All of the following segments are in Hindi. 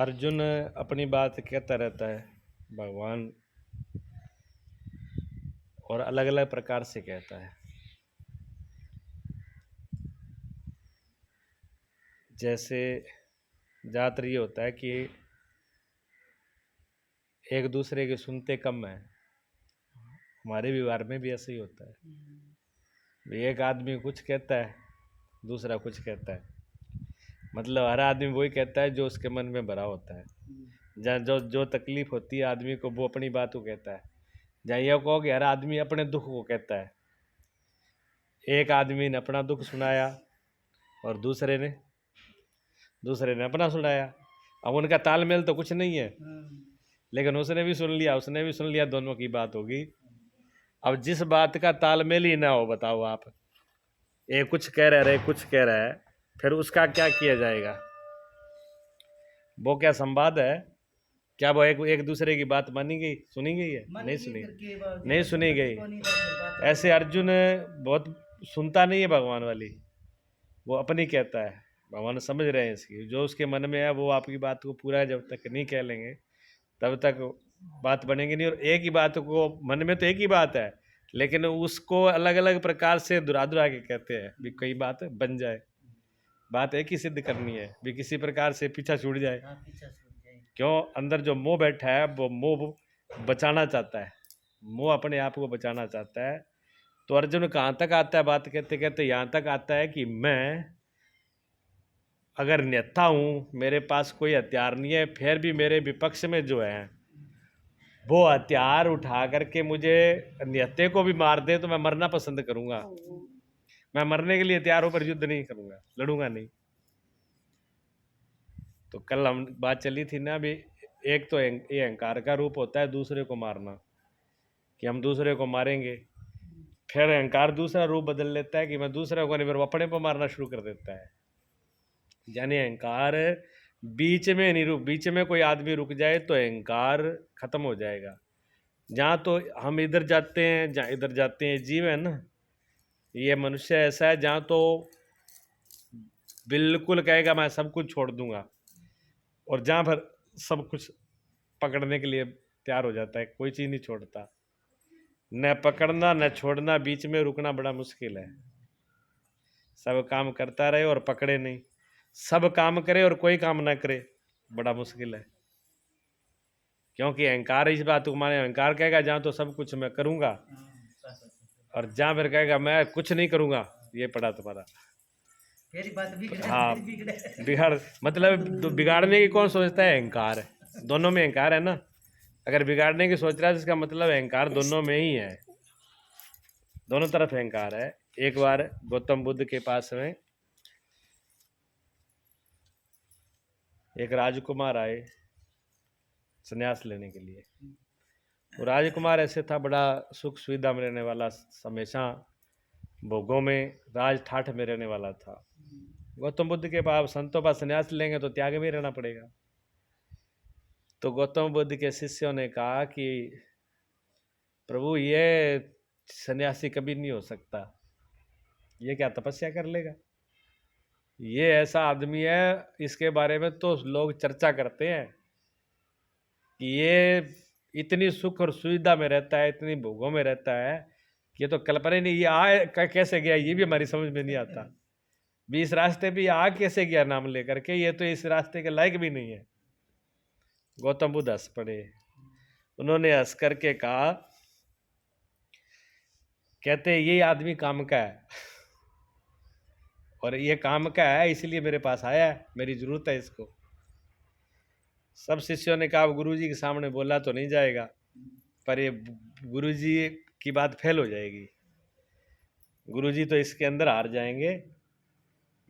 अर्जुन अपनी बात कहता रहता है भगवान, और अलग अलग प्रकार से कहता है। जैसे ज़्यादातर ये होता है कि एक दूसरे के सुनते कम है। हमारे व्यवहार में भी ऐसा ही होता है। एक आदमी कुछ कहता है, दूसरा कुछ कहता है। मतलब हर आदमी वही कहता है जो उसके मन में भरा होता है। जहाँ जो जो तकलीफ होती है आदमी को, वो अपनी बात को कहता है। जहाँ यह कहो कि हर आदमी अपने दुख को कहता है। एक आदमी ने अपना दुख सुनाया और दूसरे ने अपना सुनाया। अब उनका तालमेल तो कुछ नहीं है, लेकिन उसने भी सुन लिया, उसने भी सुन लिया, दोनों की बात होगी। अब जिस बात का तालमेल ही ना हो, बताओ आप, एक कुछ कह रहा है, कुछ कह रहा है, फिर उसका क्या किया जाएगा? वो क्या संवाद है? क्या वो एक दूसरे की बात मानी गई, सुनी गई है? नहीं सुनी गई। ऐसे अर्जुन बहुत सुनता नहीं है भगवान वाली, वो अपनी कहता है। भगवान समझ रहे हैं इसकी, जो उसके मन में है वो आपकी बात को पूरा जब तक नहीं कह लेंगे तब तक बात बनेगी नहीं। और एक ही बात को, मन में तो एक ही बात है, लेकिन उसको अलग अलग प्रकार से दुरा के कहते हैं भी कई बात बन जाए। बात एक ही सिद्ध करनी है भी किसी प्रकार से पीछा छूट जाए। क्यों? अंदर जो मोह बैठा है वो मोह बचाना चाहता है, मोह अपने आप को बचाना चाहता है। तो अर्जुन कहाँ तक आता है बात कहते कहते? यहाँ तक आता है कि मैं अगर नेता हूँ, मेरे पास कोई हथियार नहीं है, फिर भी मेरे विपक्ष में जो है वो हथियार उठा करके मुझे निहत्ते को भी मार दे तो मैं मरना पसंद करूंगा। मैं मरने के लिए हथियारों पर युद्ध नहीं करूंगा, लड़ूंगा नहीं। तो कल हम बात चली थी ना भी, एक तो ये अहंकार का रूप होता है दूसरे को मारना, कि हम दूसरे को मारेंगे। फिर अहंकार दूसरा रूप बदल लेता है कि मैं दूसरे को नहीं, फिर अपने को मारना शुरू कर देता है। यानी अहंकार बीच में नहीं रुक, बीच में कोई आदमी रुक जाए तो अहंकार खत्म हो जाएगा। जहाँ तो हम इधर जाते हैं, जहाँ इधर जाते हैं, जीव है ना, ये मनुष्य ऐसा है जहाँ तो बिल्कुल कहेगा मैं सब कुछ छोड़ दूंगा, और जहाँ पर सब कुछ पकड़ने के लिए तैयार हो जाता है, कोई चीज़ नहीं छोड़ता। न पकड़ना न छोड़ना, बीच में रुकना बड़ा मुश्किल है। सब काम करता रहे और पकड़े नहीं, सब काम करे और कोई काम ना करे, बड़ा मुश्किल है। क्योंकि अहंकार इस बात को माने, अहंकार कहेगा जहाँ तो सब कुछ मैं करूँगा, और जहाँ फिर कहेगा मैं कुछ नहीं करूँगा, ये पड़ा तुम्हारा। हाँ, बिगाड़ मतलब तो बिगाड़ने की कौन सोचता है? अहंकार है। दोनों में अहंकार है ना। अगर बिगाड़ने की सोच रहा है तो इसका मतलब अहंकार दोनों में ही है, दोनों तरफ अहंकार है। एक बार गौतम बुद्ध के पास में एक राजकुमार आए संन्यास लेने के लिए। वो राजकुमार ऐसे था, बड़ा सुख सुविधा में रहने वाला, हमेशा भोगों में, राज ठाठ में रहने वाला था। गौतम बुद्ध के पास संतों पास संन्यास लेंगे तो त्याग में रहना पड़ेगा। तो गौतम बुद्ध के शिष्यों ने कहा कि प्रभु ये सन्यासी कभी नहीं हो सकता, ये क्या तपस्या कर लेगा? ये ऐसा आदमी है, इसके बारे में तो लोग चर्चा करते हैं कि ये इतनी सुख और सुविधा में रहता है, इतनी भोगों में रहता है कि ये तो कल्पना ही नहीं, ये आए कैसे गया ये भी हमारी समझ में नहीं आता। भी इस रास्ते पे आ कैसे गया नाम लेकर के, ये तो इस रास्ते के लायक भी नहीं है। गौतम बुद्ध हंस पड़े। उन्होंने हंस करके कहा, कहते ये आदमी काम का है, और ये काम का है इसलिए मेरे पास आया है, मेरी जरूरत है इसको। सब शिष्यों ने कहा गुरुजी के सामने बोला तो नहीं जाएगा, पर ये गुरुजी की बात फेल हो जाएगी, गुरुजी तो इसके अंदर हार जाएंगे,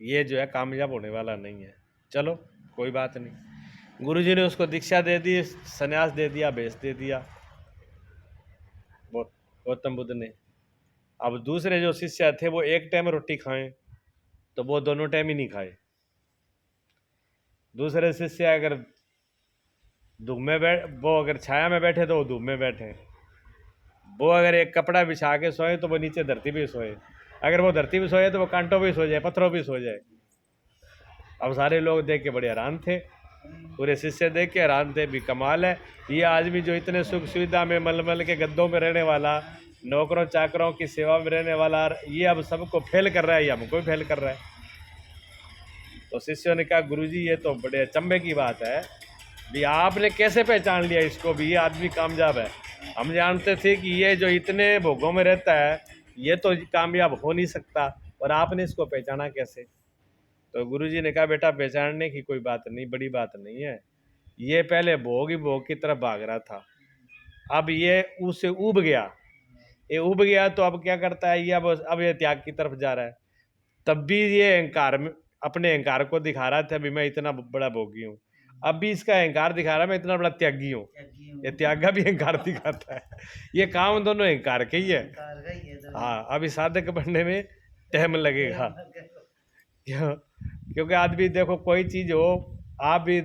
ये जो है कामयाब होने वाला नहीं है। चलो कोई बात नहीं। गुरुजी ने उसको दीक्षा दे दी, संन्यास दे दिया, भेज दे दिया गौतम बुद्ध ने। अब दूसरे जो शिष्य थे वो एक टाइम रोटी खाएं तो वो दोनों टाइम ही नहीं खाए। दूसरे शिष्य अगर धूप में वो अगर छाया में बैठे तो वो धूप में बैठे, वो अगर एक कपड़ा बिछा के सोए तो वो नीचे धरती पे सोए, अगर वो धरती पे सोए तो वो कांटों पे सो जाए, पत्थरों पे सो जाए। अब सारे लोग देख के बड़े हैरान थे पूरे शिष्य देख के हैरान थे भी, कमाल है, ये आदमी जो इतने सुख सुविधा में मलमल के गद्दों में रहने वाला, नौकरों चाकरों की सेवा में रहने वाला, ये अब सबको फेल कर रहा है, ये हमको भी फेल कर रहा है। तो शिष्यों ने कहा गुरुजी ये तो बड़े अचंभे की बात है भी, आपने कैसे पहचान लिया इसको भी ये आदमी कामयाब है? हम जानते थे कि ये जो इतने भोगों में रहता है ये तो कामयाब हो नहीं सकता, और आपने इसको पहचाना कैसे? तो गुरुजी ने कहा बेटा पहचानने की कोई बात नहीं, बड़ी बात नहीं है, ये पहले भोग ही भोग की तरफ भाग रहा था, अब ये उससे उब गया, ये उब गया तो अब क्या करता है ये, अब ये त्याग की तरफ जा रहा है। तब भी ये अहंकार में अपने अहंकार को दिखा रहा था भी मैं इतना बड़ा भोगी हूँ, अब भी इसका अहंकार दिखा रहा है मैं इतना बड़ा त्यागी हूँ। ये त्यागा भी अहंकार दिखाता है, ये काम दोनों अहंकार के ही है। हाँ, अभी साधक बनने में टाइम लगेगा, क्योंकि आदमी देखो कोई चीज हो, आप भी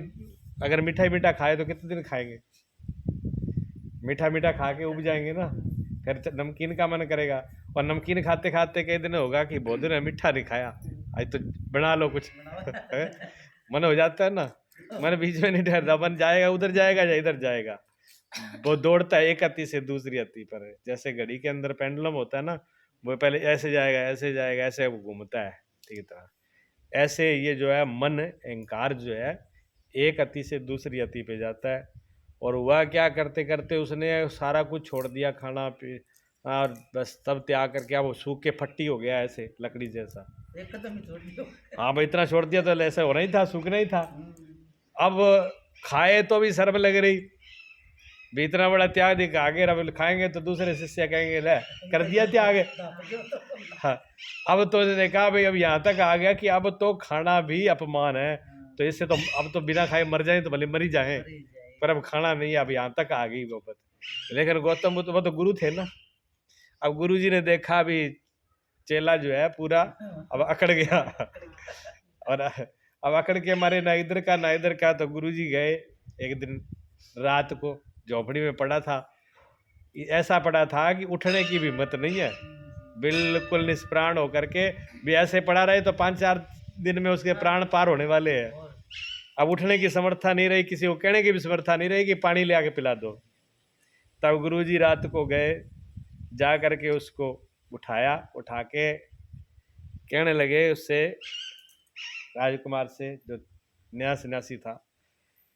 अगर मीठा मीठा खाए तो कितने दिन खाएंगे? मीठा मीठा खा के उब जाएंगे ना, फिर नमकीन का मन करेगा, और नमकीन खाते खाते कई दिन होगा कि बहुत दिन मीठा नहीं खाया, आज तो बना लो कुछ मन हो जाता है ना, मन बीच में नहीं ठहरता, मन जाएगा उधर जाएगा या इधर जाएगा, वो दौड़ता है एक अति से दूसरी अति पर। जैसे घड़ी के अंदर पेंडुलम होता है ना, वो पहले ऐसे जाएगा ऐसे जाएगा ऐसे वो घूमता है, ठीक तरह ऐसे ये जो है मन अहंकार जो है एक अति से दूसरी अति पे जाता है। और वह क्या करते करते उसने सारा कुछ छोड़ दिया, खाना पी, और बस तब त्याग करके अब वो सूख के फट्टी हो गया ऐसे लकड़ी जैसा। एक कदम ही छोड़ दिया। हाँ भाई, इतना छोड़ दिया तो ऐसे होना ही था, सूखना ही था। अब खाए तो भी शर्म लग रही भी, इतना बड़ा त्याग दिखा आगे, अब खाएंगे तो दूसरे शिष्य कहेंगे ले कर दिया त्याग। हाँ, अब तो देखा भाई अब यहाँ तक आ गया कि अब तो खाना भी अपमान है, तो इससे तो अब तो बिना खाए मर जाए तो भले मर ही जाए, पर अब खाना नहीं, अब यहाँ तक आ गई वो बात। लेकिन गौतम बुद्ध वो तो गुरु थे ना, अब गुरु जी ने देखा भी चेला जो है पूरा अब अकड़ गया और अब अकड़ के मारे ना इधर का ना इधर का, तो गुरु जी गए एक दिन रात को, झोपड़ी में पड़ा था, ऐसा पड़ा था कि उठने की भी हिम्मत नहीं है, बिल्कुल निष्प्राण होकर के भी ऐसे पड़ा रहे तो 5-4 दिन में उसके प्राण पार होने वाले हैं। अब उठने की समर्था नहीं रही, किसी को कहने की भी समर्था नहीं रही कि पानी ले आके पिला दो। तब गुरुजी रात को गए, जा करके उसको उठाया, उठा के कहने लगे उससे, राजकुमार से जो नया सन्यासी था,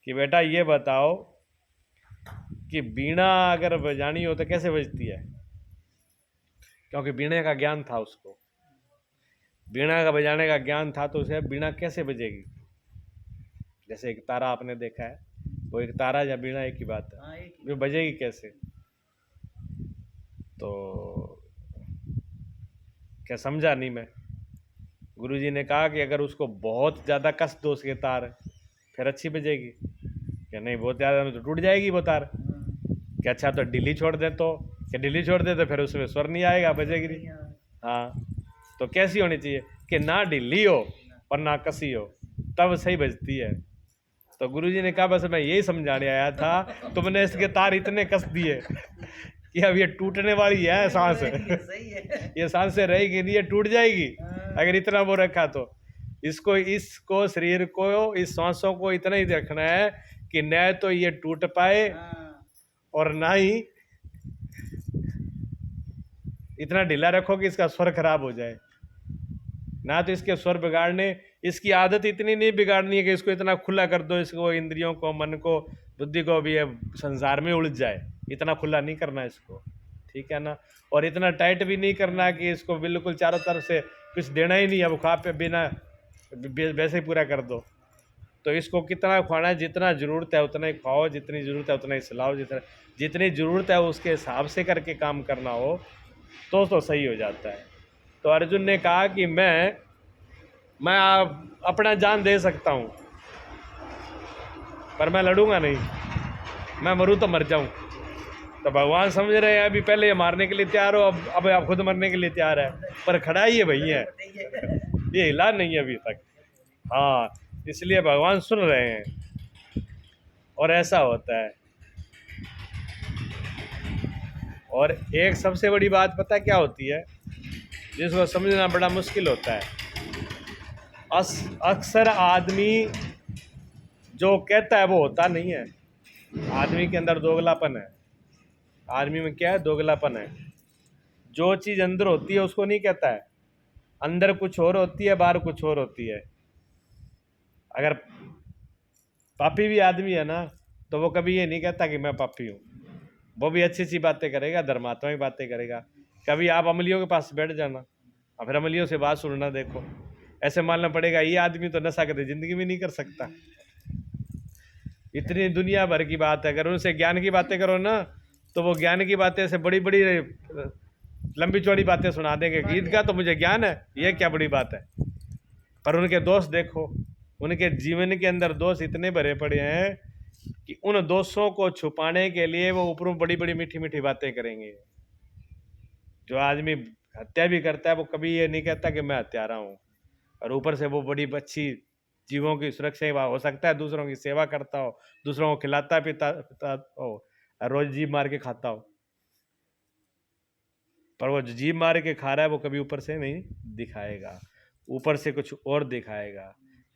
कि बेटा ये बताओ कि बीणा अगर बजानी हो तो कैसे बजती है? क्योंकि बीणे का ज्ञान था उसको, बीणा का बजाने का ज्ञान था, तो उसे बीणा कैसे बजेगी? जैसे एक तारा आपने देखा है, वो एक तारा या बीणा एक ही बात है, वो बजेगी कैसे? तो क्या समझा नहीं मैं। गुरुजी ने कहा कि अगर उसको बहुत ज़्यादा कस दो उसके तार, फिर अच्छी बजेगी। क्या नहीं, बहुत ज़्यादा तो टूट जाएगी वो तार। क्या अच्छा तो ढीली छोड़ दे, तो क्या ढीली छोड़ दे तो फिर उसमें स्वर नहीं आएगा, बजेगी नहीं। हाँ, तो कैसी होनी चाहिए कि ना ढीली हो और ना कसी हो, तब सही बजती है। तो गुरुजी ने कहा बस मैं यही समझाने आया था, तुमने इसके तार इतने कस दिए कि अब ये टूटने वाली है सांस ये सांस से रहेगी नहीं, ये टूट जाएगी अगर इतना वो रखा तो। इसको शरीर को, इस सांसों को इतना ही रखना है कि न तो ये टूट पाए और ना ही इतना ढीला रखो कि इसका स्वर खराब हो जाए, ना तो इसके स्वर बिगाड़ने, इसकी आदत इतनी नहीं बिगाड़नी है कि इसको इतना खुला कर दो, इसको इंद्रियों को, मन को, बुद्धि को भी संसार में उलझ जाए, इतना खुला नहीं करना इसको, ठीक है ना। और इतना टाइट भी नहीं करना कि इसको बिल्कुल चारों तरफ से कुछ देना ही नहीं, अब खा पे बिना वैसे ही पूरा कर दो। तो इसको कितना खाना है, जितना ज़रूरत है उतना ही खाओ, जितनी ज़रूरत है उतना ही सिलाओ, जितनी ज़रूरत है उसके हिसाब से करके काम करना हो तो सही हो जाता है। तो अर्जुन ने कहा कि मैं अपना जान दे सकता हूँ पर मैं लड़ूंगा नहीं, मैं मरूँ तो मर जाऊँ। तो भगवान समझ रहे हैं अभी पहले ये मारने के लिए तैयार हो, अब आप खुद मरने के लिए तैयार है, पर खड़ा ही है भाई है, ये हिला नहीं है अभी तक। हाँ, इसलिए भगवान सुन रहे हैं, और ऐसा होता है। और एक सबसे बड़ी बात पता क्या होती है, जिसको समझना बड़ा मुश्किल होता है। अक्सर आदमी जो कहता है वो होता नहीं है। आदमी के अंदर दोगलापन है। आदमी में क्या है? दोगलापन है। जो चीज़ अंदर होती है उसको नहीं कहता है। अंदर कुछ और होती है, बाहर कुछ और होती है। अगर पापी भी आदमी है ना, तो वो कभी ये नहीं कहता कि मैं पापी हूँ। वो भी अच्छी अच्छी बातें करेगा, धर्मात्मा की बातें करेगा। कभी आप अमलियों के पास बैठ जाना और फिर अमलियों से बात सुनना, देखो ऐसे मानना पड़ेगा ये आदमी तो नशा करते जिंदगी में नहीं कर सकता। इतनी दुनिया भर की बात है, अगर उनसे ज्ञान की बातें करो ना, तो वो ज्ञान की बातें से बड़ी बड़ी लंबी चौड़ी बातें सुना देंगे। गीत का तो मुझे ज्ञान है, ये क्या बड़ी बात है। पर उनके दोष देखो, उनके जीवन के अंदर दोष इतने भरे पड़े हैं कि उन दोषों को छुपाने के लिए वो ऊपरों बड़ी बड़ी मीठी मीठी बातें करेंगे। जो आदमी हत्या भी करता है वो कभी ये नहीं कहता कि मैं हत्यारा हूँ, और ऊपर से वो बड़ी अच्छी जीवों की सुरक्षा हो सकता है, दूसरों की सेवा करता हो, दूसरों को खिलाता पीता हो, रोज जीभ मार के खाता हो। पर वो जो जीभ मार के खा रहा है वो कभी ऊपर से नहीं दिखाएगा, ऊपर से कुछ और दिखाएगा।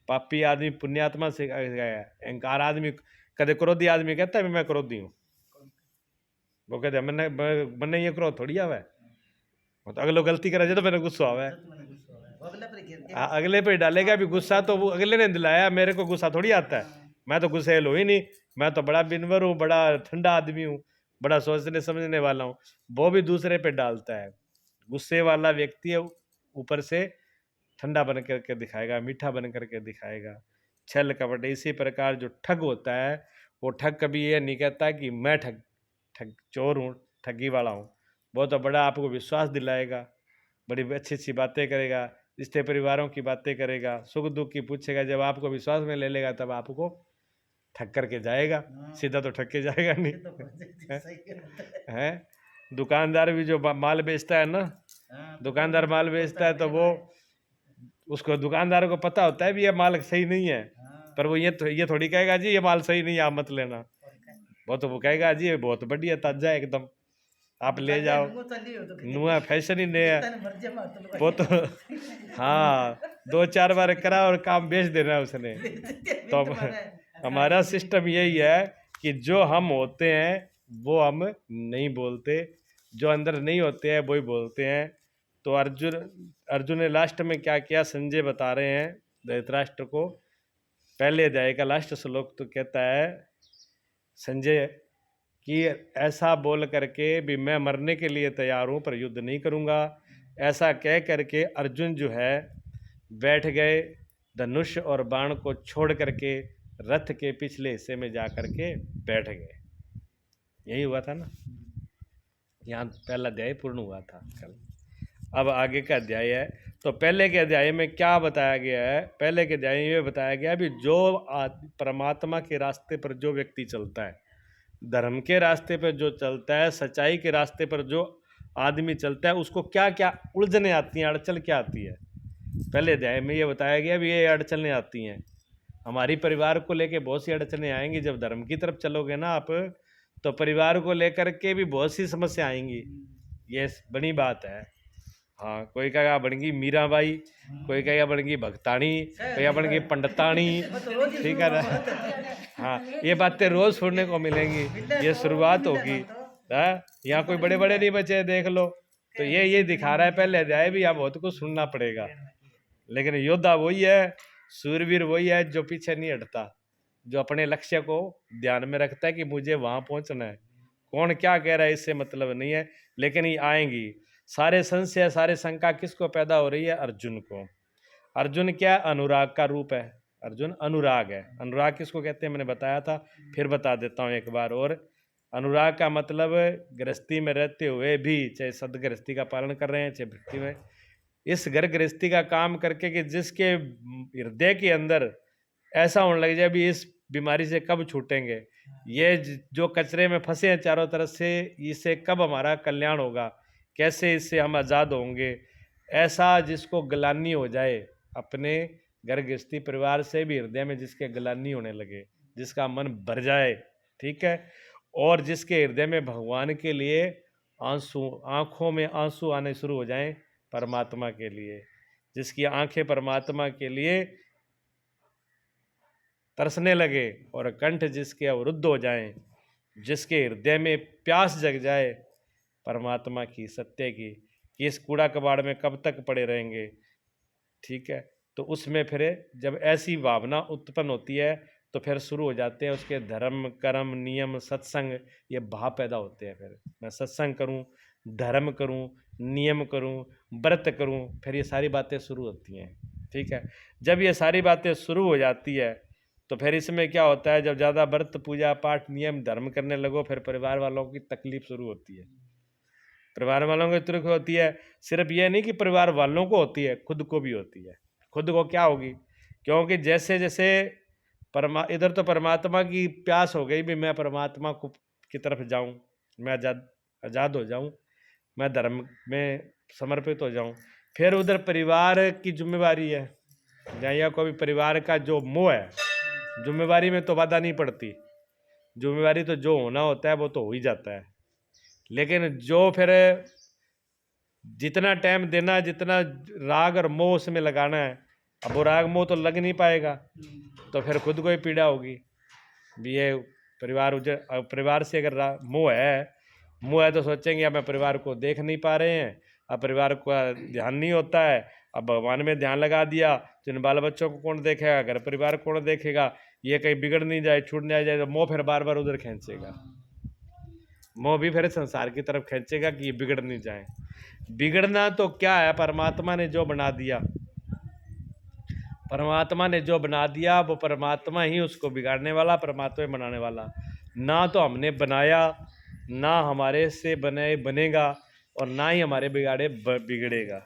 पापी आदमी पुण्यात्मा से अहंकार आदमी, कदे क्रोधी आदमी कहता है मैं क्रोधी हूँ। वो कहते हैं मैंने ये क्रोध थोड़ी आवा है, तो अगलो गलती करे तो मेरे गुस्सा आवा है। अगले पे डालेगा भी गुस्सा, तो वो अगले ने दिलाया, मेरे को गुस्सा थोड़ी आता है। मैं तो गुस्सेल हो ही नहीं, मैं तो बड़ा बिनवर हूँ, बड़ा ठंडा आदमी हूँ, बड़ा सोचने समझने वाला हूँ। वो भी दूसरे पे डालता है। गुस्से वाला व्यक्ति है ऊपर से ठंडा बन करके दिखाएगा, मीठा बन करके दिखाएगा। छल कपट इसी प्रकार जो ठग होता है, वो ठग कभी ये नहीं कहता कि मैं ठग चोर हूँ, ठगी वाला हूँ। वो तो बड़ा आपको विश्वास दिलाएगा, बड़ी अच्छी अच्छी बातें करेगा, रिश्ते परिवारों की बातें करेगा, सुख दुख की पूछेगा। जब आपको विश्वास में ले लेगा तब आपको ठग करके जाएगा। सीधा तो ठग के जाएगा नहीं है। दुकानदार भी जो माल बेचता है ना, दुकानदार माल बेचता है तो वो उसको दुकानदार को पता होता है भी ये माल सही नहीं है, पर वो ये थोड़ी कहेगा जी ये माल सही नहीं है आप मत लेना। वो कहेगा जी ये बहुत बढ़िया ताजा है एकदम, आप ले जाओ, नुआ फैशन ही नहीं है वो तो। हाँ 2-4 बार करा और काम बेच देना उसने। तो हमारा सिस्टम यही है कि जो हम होते हैं वो हम नहीं बोलते, जो अंदर नहीं होते हैं वो ही बोलते हैं। तो अर्जुन ने लास्ट में क्या किया, संजय बता रहे हैं धृतराष्ट्र को। पहले अध्याय का लास्ट श्लोक तो कहता है संजय कि ऐसा बोल करके भी मैं मरने के लिए तैयार हूँ पर युद्ध नहीं करूँगा। ऐसा कह करके अर्जुन जो है बैठ गए, धनुष और बाण को छोड़ करके रथ के पिछले हिस्से में जा करके बैठ गए। यही हुआ था ना, यहाँ पहला अध्याय पूर्ण हुआ था कल। अब आगे का अध्याय है। तो पहले के अध्याय में क्या बताया गया है? पहले के अध्याय में बताया गया भी जो परमात्मा के रास्ते पर जो व्यक्ति चलता है, धर्म के रास्ते पर जो चलता है, सच्चाई के रास्ते पर जो आदमी चलता है, उसको क्या क्या उलझने आती हैं, अड़चन क्या आती है। पहले अध्याय में ये बताया गया भी ये अड़चनें आती हैं। हमारी परिवार को लेके बहुत सी अड़चनें आएंगी। जब धर्म की तरफ चलोगे ना आप, तो परिवार को लेकर के भी बहुत सी समस्या आएंगी, ये बड़ी बात है। हाँ, कोई कहेगा बन गई मीराबाई, कोई कहेगा बन गई भगतानी, कोई बन गई पंडितानी, ठीक है ना। हाँ, ये बातें रोज सुनने को मिलेंगी, ये शुरुआत होगी। यहाँ कोई बड़े बड़े नहीं बचे, देख लो। तो ये दिखा रहा है पहले अध्याय भी, यहाँ बहुत कुछ सुनना पड़ेगा। लेकिन योद्धा वही है, सूरवीर वही है जो पीछे नहीं हटता, जो अपने लक्ष्य को ध्यान में रखता है कि मुझे वहां पहुंचना है। कौन क्या कह रहा है इससे मतलब नहीं है, लेकिन ये आएंगी। सारे संशय सारे शंका किसको पैदा हो रही है? अर्जुन को। अर्जुन क्या? अनुराग का रूप है। अर्जुन अनुराग है। अनुराग किसको कहते हैं मैंने बताया था, फिर बता देता हूँ एक बार और। अनुराग का मतलब गृहस्थी में रहते हुए भी, चाहे सदगृहस्थी का पालन कर रहे हैं चाहे भक्ति में, इस घर गृहस्थी का काम करके कि जिसके हृदय के अंदर ऐसा होने लग जाए भी इस बीमारी से कब छूटेंगे, ये जो कचरे में फंसे हैं चारों तरफ से, इससे कब हमारा कल्याण होगा, कैसे इससे हम आज़ाद होंगे, ऐसा जिसको ग्लानि हो जाए, अपने घर गृहस्थी परिवार से भी हृदय में जिसके ग्लानि होने लगे, जिसका मन भर जाए, ठीक है, और जिसके हृदय में भगवान के लिए आंसू, आंखों में आंसू आने शुरू हो जाएं परमात्मा के लिए, जिसकी आंखें परमात्मा के लिए तरसने लगे और कंठ जिसके अवरुद्ध हो जाएं, जिसके हृदय में प्यास जग जाए परमात्मा की, सत्य की, कि इस कूड़ा कबाड़ में कब तक पड़े रहेंगे, ठीक है। तो उसमें फिर जब ऐसी भावना उत्पन्न होती है तो फिर शुरू हो जाते हैं उसके धर्म, कर्म, नियम, सत्संग, ये भाव पैदा होते हैं। फिर मैं सत्संग करूं, धर्म करूं, नियम करूं, व्रत करूं, फिर ये सारी बातें शुरू होती हैं, ठीक है। जब ये सारी बातें शुरू हो जाती है तो फिर इसमें क्या होता है, जब ज़्यादा व्रत, पूजा पाठ, नियम, धर्म करने लगो, फिर परिवार वालों की तकलीफ शुरू होती है। परिवार वालों को तकलीफ होती है, सिर्फ ये नहीं कि परिवार वालों को होती है, खुद को भी होती है। खुद को क्या होगी, क्योंकि जैसे जैसे इधर तो परमात्मा की प्यास हो गई भी, मैं परमात्मा को की तरफ जाऊं, मैं आज़ाद हो जाऊं, मैं धर्म में समर्पित हो जाऊं। फिर उधर परिवार की जिम्मेवारी है, या कोई परिवार का जो मोह है, जिम्मेवारी में तो बाधा नहीं पड़ती, जिम्मेवारी तो जो होना होता है वो तो हो ही जाता है। लेकिन जो फिर जितना टाइम देना, जितना राग और मोह उसमें लगाना है, अब वो राग मोह तो लग नहीं पाएगा, तो फिर खुद को ही पीड़ा होगी भी। ये परिवार से अगर मोह है तो सोचेंगे अब मैं परिवार को देख नहीं पा रहे हैं, अब परिवार को ध्यान नहीं होता है, अब भगवान में ध्यान लगा दिया तो इन बाल बच्चों को कौन देखेगा, घर परिवार कौन देखेगा, ये कहीं बिगड़ नहीं जाए, छूट नहीं जाए, तो मोह फिर बार बार उधर खींचेगा, मोह भी फिर संसार की तरफ खींचेगा कि ये बिगड़ नहीं जाए। बिगड़ना तो क्या है, परमात्मा ने जो बना दिया, परमात्मा ने जो बना दिया वो परमात्मा ही उसको बिगाड़ने वाला, परमात्मा बनाने वाला। ना तो हमने बनाया, ना हमारे से बनेगा, और ना ही हमारे बिगड़ेगा।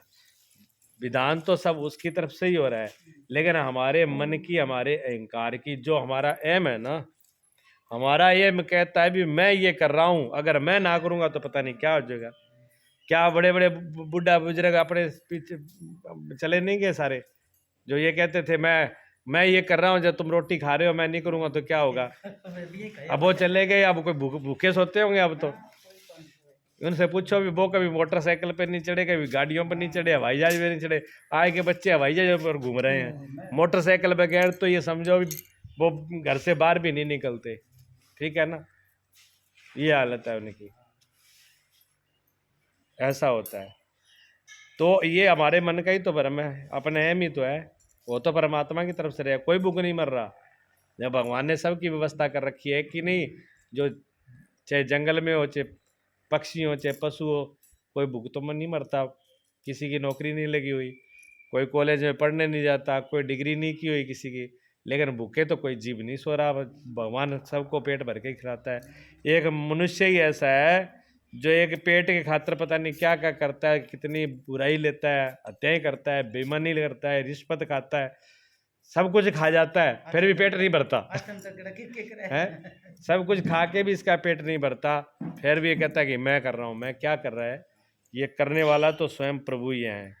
विधान तो सब उसकी तरफ से ही हो रहा है, लेकिन हमारे मन की, हमारे अहंकार की, जो हमारा एम है ना, हमारा एम कहता है भी मैं ये कर रहा हूँ, अगर मैं ना करूँगा तो पता नहीं क्या हो जाएगा। क्या बड़े बड़े बुढ़ा बुजुर्ग अपने पीछे चले नहीं गए सारे, जो ये कहते थे मैं ये कर रहा हूँ, जब तुम रोटी खा रहे हो मैं नहीं करूँगा तो क्या होगा। अब वो चले गए, अब कोई भूखे सोते होंगे। अब तो उनसे पूछो भी, वो कभी मोटरसाइकिल पे नहीं चढ़े, कभी गाड़ियों पर नहीं चढ़े, हवाई जहाज पे नहीं चढ़े, आए के बच्चे हवाई जहाज पर घूम रहे हैं। मोटरसाइकिल बगैर तो ये समझो भी वो घर से बाहर भी नहीं निकलते, ठीक है ना। ये हालत है उनकी, ऐसा होता है। तो ये हमारे मन का ही तो भ्रम है, अपने एम ही तो है, वो तो परमात्मा की तरफ से रहे, कोई भूख नहीं मर रहा। जब भगवान ने सबकी व्यवस्था कर रखी है कि नहीं, जो चाहे जंगल में हो, चाहे पक्षी हो, चाहे पशु हो, कोई भूख तो मन नहीं मरता। किसी की नौकरी नहीं लगी हुई, कोई कॉलेज में पढ़ने नहीं जाता, कोई डिग्री नहीं की हुई किसी की, लेकिन भूखे तो कोई जीव नहीं सो रहा। भगवान सबको पेट भर के खिलाता है। एक मनुष्य ही ऐसा है जो एक पेट के खातिर पता नहीं क्या क्या करता है, कितनी बुराई लेता है, हत्याएं करता है, बेईमानी करता है, रिश्वत खाता है, सब कुछ खा जाता है, फिर भी पेट नहीं भरता है। सब कुछ खा के भी इसका पेट नहीं भरता, फिर भी ये कहता है कि मैं कर रहा हूँ। मैं क्या कर रहा है, ये करने वाला तो स्वयं प्रभु ही है।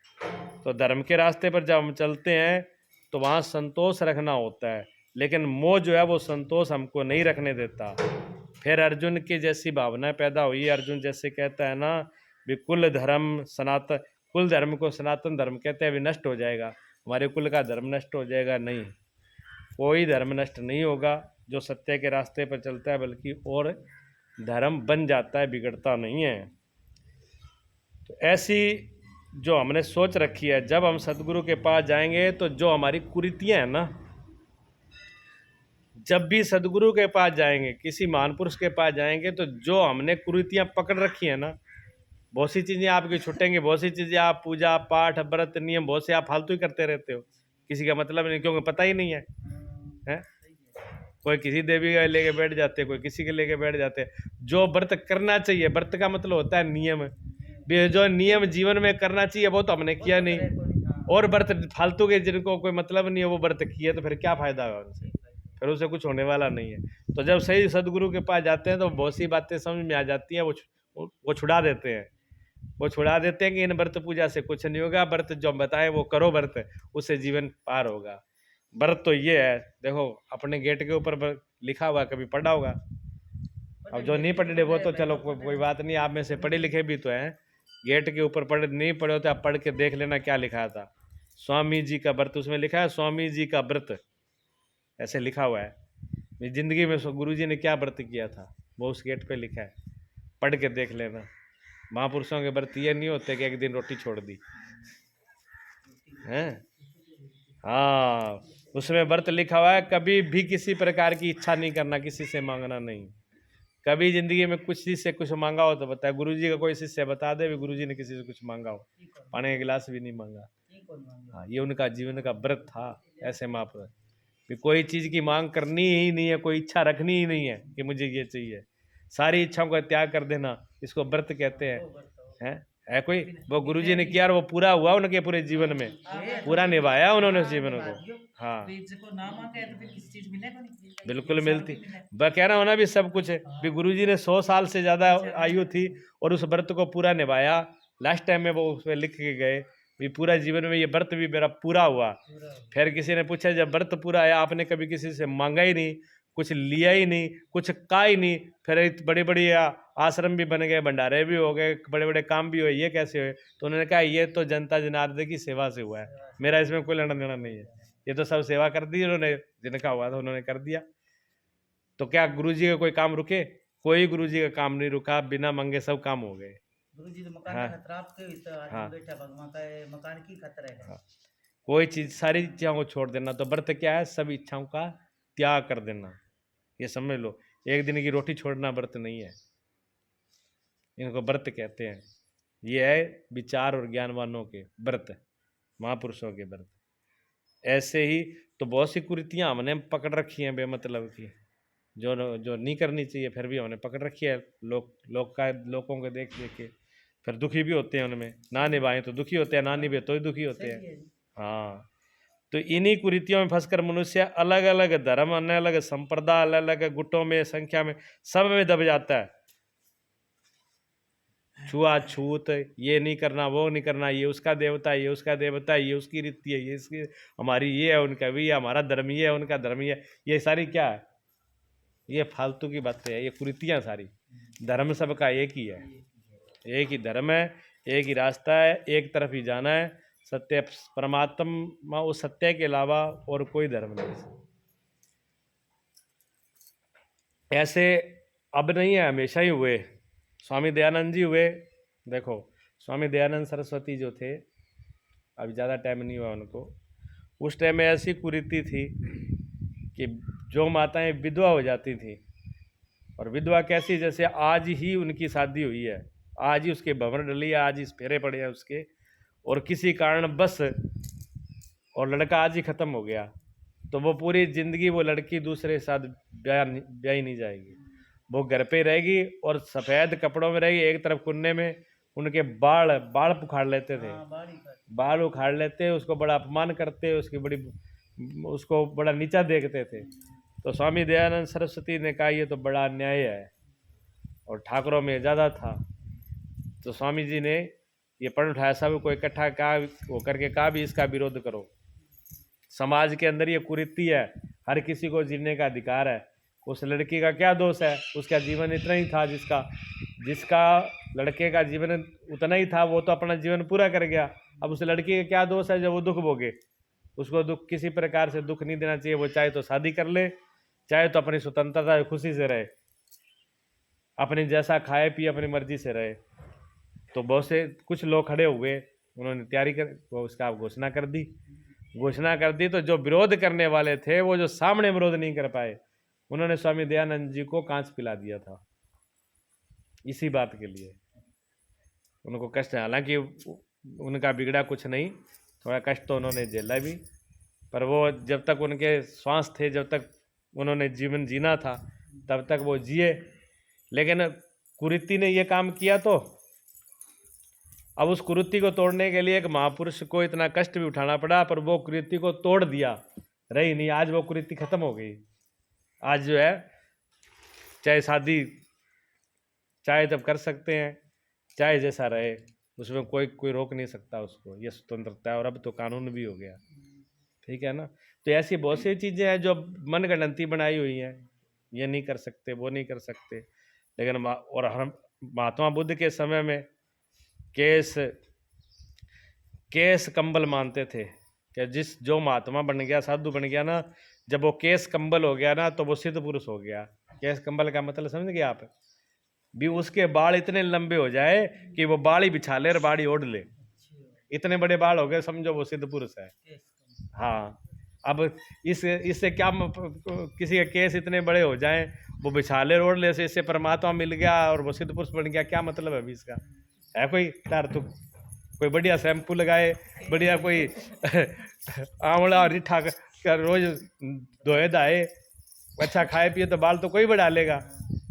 तो धर्म के रास्ते पर जब हम चलते हैं तो वहाँ संतोष रखना होता है, लेकिन मोह जो है वो संतोष हमको नहीं रखने देता। फिर अर्जुन की जैसी भावना पैदा हुई, अर्जुन जैसे कहता है ना भी कुल धर्म को सनातन धर्म कहते हैं, भी नष्ट हो जाएगा, हमारे कुल का धर्म नष्ट हो जाएगा। नहीं, कोई धर्म नष्ट नहीं होगा जो सत्य के रास्ते पर चलता है, बल्कि और धर्म बन जाता है, बिगड़ता नहीं है। तो ऐसी जो हमने सोच रखी है, जब हम सदगुरु के पास जाएंगे तो जो हमारी कुरीतियां हैं ना, जब भी सदगुरु के पास जाएंगे, किसी महान पुरुष के पास जाएंगे, तो जो हमने कुरीतियां पकड़ रखी है ना, बहुत सी चीज़ें आपकी छूटेंगी, बहुत सी चीज़ें आप पूजा पाठ व्रत नियम बहुत से आप फालतू ही करते रहते हो, किसी का मतलब नहीं, क्योंकि पता ही नहीं है। कोई किसी देवी का लेके बैठ जाते, कोई किसी के लेके बैठ जाते। जो व्रत करना चाहिए, व्रत का मतलब होता है नियम, जो नियम जीवन में करना चाहिए वो तो हमने किया नहीं, और व्रत फालतू के जिनको कोई मतलब नहीं है वो व्रत किए, तो फिर क्या फायदा है उनसे, फिर उसे कुछ होने वाला नहीं है। तो जब सही सदगुरु के पास जाते हैं तो बहुत सी बातें समझ में आ जाती हैं, वो छुड़ा देते हैं, वो छुड़ा देते हैं कि इन व्रत पूजा से कुछ नहीं होगा, व्रत जो हम बताएं वो करो, व्रत उससे जीवन पार होगा। व्रत तो ये है, देखो अपने गेट के ऊपर लिखा हुआ, कभी पढ़ा होगा। अब जो नहीं पढ़े वो तो चलो कोई बात नहीं, आप में से पढ़े लिखे भी तो हैं, गेट के ऊपर पढ़े नहीं पढ़े हो तो आप पढ़ के देख लेना क्या लिखा था। स्वामी जी का व्रत, उसमें लिखा है स्वामी जी का व्रत ऐसे लिखा हुआ है। मेरी ज़िंदगी में गुरुजी ने क्या व्रत किया था वो उस गेट पे लिखा है, पढ़ के देख लेना। महापुरुषों के व्रत ये नहीं होते कि एक दिन रोटी छोड़ दी हैं। हाँ, उसमें व्रत लिखा हुआ है, कभी भी किसी प्रकार की इच्छा नहीं करना, किसी से मांगना नहीं। कभी जिंदगी में कुछ चीज से कुछ मांगा हो तो बताए। गुरुजी का कोई शिष्य बता दे भी गुरुजी ने किसी से कुछ मांगा हो, पानी का गिलास भी नहीं मांगा। हाँ, ये उनका जीवन का व्रत था। ऐसे महापुरुष भी कोई चीज की मांग करनी ही नहीं है, कोई इच्छा रखनी ही नहीं है कि मुझे ये चाहिए, सारी इच्छाओं का त्याग कर देना, इसको व्रत कहते हैं। है कोई वो गुरुजी ने किया और वो पूरा हुआ उनके पूरे जीवन में, पूरा निभाया उन्होंने उस जीवन को। हाँ, बिल्कुल मिलती। वह कह रहा हूं ना भी सब कुछ है भी। गुरुजी ने 100 साल से ज्यादा आयु थी और उस व्रत को पूरा निभाया। लास्ट टाइम में वो उसमें लिख के गए भी पूरा जीवन में ये व्रत भी मेरा पूरा हुआ। फिर किसी ने पूछा जब व्रत पूरा है आपने कभी किसी से मांगा ही नहीं, कुछ लिया ही नहीं, कुछ कहा ही नहीं, फिर बड़ी बड़ी आश्रम भी बन गए, भंडारे भी हो गए, बड़े बड़े काम भी हुए, ये कैसे हुए? तो उन्होंने कहा ये तो जनता जनार्दन की सेवा से हुआ है, मेरा इसमें कोई लेना देना नहीं है, ये तो सब सेवा कर दी उन्होंने, जिनका हुआ था उन्होंने कर दिया। तो क्या गुरुजी का कोई काम रुके? कोई गुरुजी का काम नहीं रुका, बिना मांगे सब काम हो गए। गुरुजी तो मकान हाँ, का खतरा आपके हाँ, बैठा भगवान का मकान की खतरा है। हाँ, कोई चीज सारी इच्छाओं को छोड़ देना। तो व्रत क्या है? सब इच्छाओं का त्याग कर देना, ये समझ लो। एक दिन की रोटी छोड़ना व्रत नहीं है, इनको व्रत कहते हैं। ये है विचार और ज्ञानवानों के व्रत, महापुरुषों के व्रत। ऐसे ही तो बहुत सी कुरीतियां हमने पकड़ रखी हैं बेमतलब की, जो जो नहीं करनी चाहिए, फिर भी हमने पकड़ रखी है। लोगों को देख देख के फिर दुखी भी होते हैं उनमें। ना निभाएं तो दुखी होते हैं, ना निभाए तो ही दुखी होते हैं। हाँ, तो इन्हीं कुरीतियों में फंसकर मनुष्य अलग अलग धर्म, अलग अलग संप्रदाय, अलग अलग गुटों में, संख्या में, सब में दब जाता है। छुआछूत, ये नहीं करना, वो नहीं करना, ये उसका देवता है, ये उसका देवता है, ये उसकी रीति है, ये इसकी, हमारी ये है, उनका भी है, हमारा धर्म ये है, उनका धर्म ये है। ये सारी क्या है? ये फालतू की बातें है, ये कुरीतियां सारी। धर्म सबका एक ही है, एक ही धर्म है, एक ही रास्ता है, एक तरफ ही जाना है। सत्य परमात्मा, उस सत्य के अलावा और कोई धर्म नहीं। ऐसे अब नहीं है, हमेशा ही हुए। स्वामी दयानंद जी हुए, देखो स्वामी दयानंद सरस्वती जो थे, अभी ज़्यादा टाइम नहीं हुआ उनको, उस टाइम में ऐसी कुरीति थी कि जो माताएं विधवा हो जाती थी, और विधवा कैसी, जैसे आज ही उनकी शादी हुई है, आज ही उसके भवन डली है, आज ही फेरे पड़े हैं उसके, और किसी कारण बस और लड़का आज ही ख़त्म हो गया, तो वो पूरी ज़िंदगी वो लड़की दूसरे के साथ ब्याही नहीं जाएगी, वो घर पे रहेगी और सफ़ेद कपड़ों में रहेगी। एक तरफ कुन्ने में उनके बाल उखाड़ लेते थे, बाल उखाड़ लेते, उसको बड़ा अपमान करते, उसको बड़ा नीचा देखते थे। तो स्वामी दयानंद सरस्वती ने कहा ये तो बड़ा अन्याय है, और ठाकुरों में ज़्यादा था। तो स्वामी जी ने ये पढ़ उठाया, सब को इकट्ठा कहा, वो करके कहा भी इसका विरोध करो। समाज के अंदर ये कुरीति है, हर किसी को जीने का अधिकार है। उस लड़की का क्या दोष है? उसका जीवन इतना ही था, जिसका लड़के का जीवन उतना ही था, वो तो अपना जीवन पूरा कर गया। अब उस लड़की का क्या दोष है जब वो दुख भोगे? उसको दुख, किसी प्रकार से दुख नहीं देना चाहिए। वो चाहे तो शादी कर ले, चाहे तो अपनी स्वतंत्रता खुशी से रहे, अपने जैसा खाए पिए, अपनी मर्जी से रहे। तो बहुत से कुछ लोग खड़े हुए, उन्होंने तैयारी कर वो उसका घोषणा कर दी। तो जो विरोध करने वाले थे, वो जो सामने विरोध नहीं कर पाए, उन्होंने स्वामी दयानंद जी को कांच पिला दिया था, इसी बात के लिए। उनको कष्ट है, हालांकि उनका बिगड़ा कुछ नहीं, थोड़ा कष्ट तो उन्होंने झेला भी, पर वो जब तक उनके श्वास थे, जब तक उन्होंने जीवन जीना था, तब तक वो जिए। लेकिन कुरीति ने ये काम किया, तो अब उस कुरीति को तोड़ने के लिए एक महापुरुष को इतना कष्ट भी उठाना पड़ा, पर वो कुरीति को तोड़ दिया, रही नहीं। आज वो कुरीति खत्म हो गई। आज जो है, चाहे शादी चाहे तब कर सकते हैं, चाहे जैसा रहे, उसमें कोई रोक नहीं सकता उसको, ये स्वतंत्रता है। और अब तो कानून भी हो गया, ठीक है ना। तो ऐसी बहुत सी चीज़ें हैं जो मनगढ़ंती बनाई हुई हैं, ये नहीं कर सकते, वो नहीं कर सकते। लेकिन और हम महात्मा बुद्ध के समय में केस कंबल मानते थे कि जो महात्मा बन गया, साधु बन गया ना, जब वो केस कंबल हो गया ना तो वो सिद्ध पुरुष हो गया। केस कंबल का मतलब समझ गए आप? भी उसके बाल इतने लंबे हो जाए कि वो बाल ही बिछा ले और बाड़ी ओढ़ ले, इतने बड़े बाल हो गए, समझो वो सिद्ध पुरुष है। हाँ, अब इससे क्या किसी के केस इतने बड़े हो जाएं, वो बिछाले ओढ़ ले से इससे परमात्मा मिल गया और वो सिद्ध पुरुष बन गया, क्या मतलब है अभी इसका? है कोई तार? तो कोई बढ़िया शैम्पू लगाए, बढ़िया कोई आंवला रिठा कर रोज धोए धाए, अच्छा खाए पिए तो बाल तो कोई बढ़ा लेगा।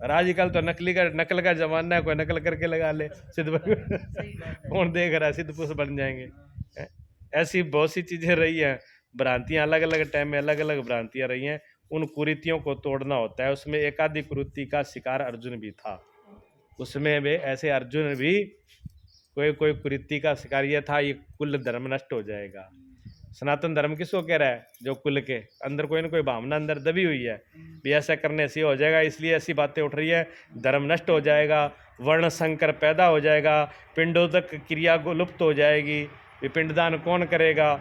और आजकल तो नकल का जमाना है, कोई नकल करके लगा ले सिद्ध कौन देख रहा है, सिद्ध पुरुष बन जाएंगे। ऐसी बहुत सी चीजें रही हैं, भ्रांतियां अलग अलग टाइम में अलग अलग भ्रांतियां रही हैं, उन कुरीतियों को तोड़ना होता है। उसमें एकाधिक कुरीति का शिकार अर्जुन भी था, उसमें वे ऐसे अर्जुन भी कोई कोई कुरीति का शिकार ये था, ये कुल धर्म नष्ट हो जाएगा। सनातन धर्म किसको कह रहा है? जो कुल के अंदर कोई ना कोई भावना अंदर दबी हुई है, भी ऐसा करने से हो जाएगा, इसलिए ऐसी बातें उठ रही है, धर्म नष्ट हो जाएगा, वर्ण संकर पैदा हो जाएगा, पिंडोदक क्रिया को लुप्त हो जाएगी, पिंडदान कौन करेगा,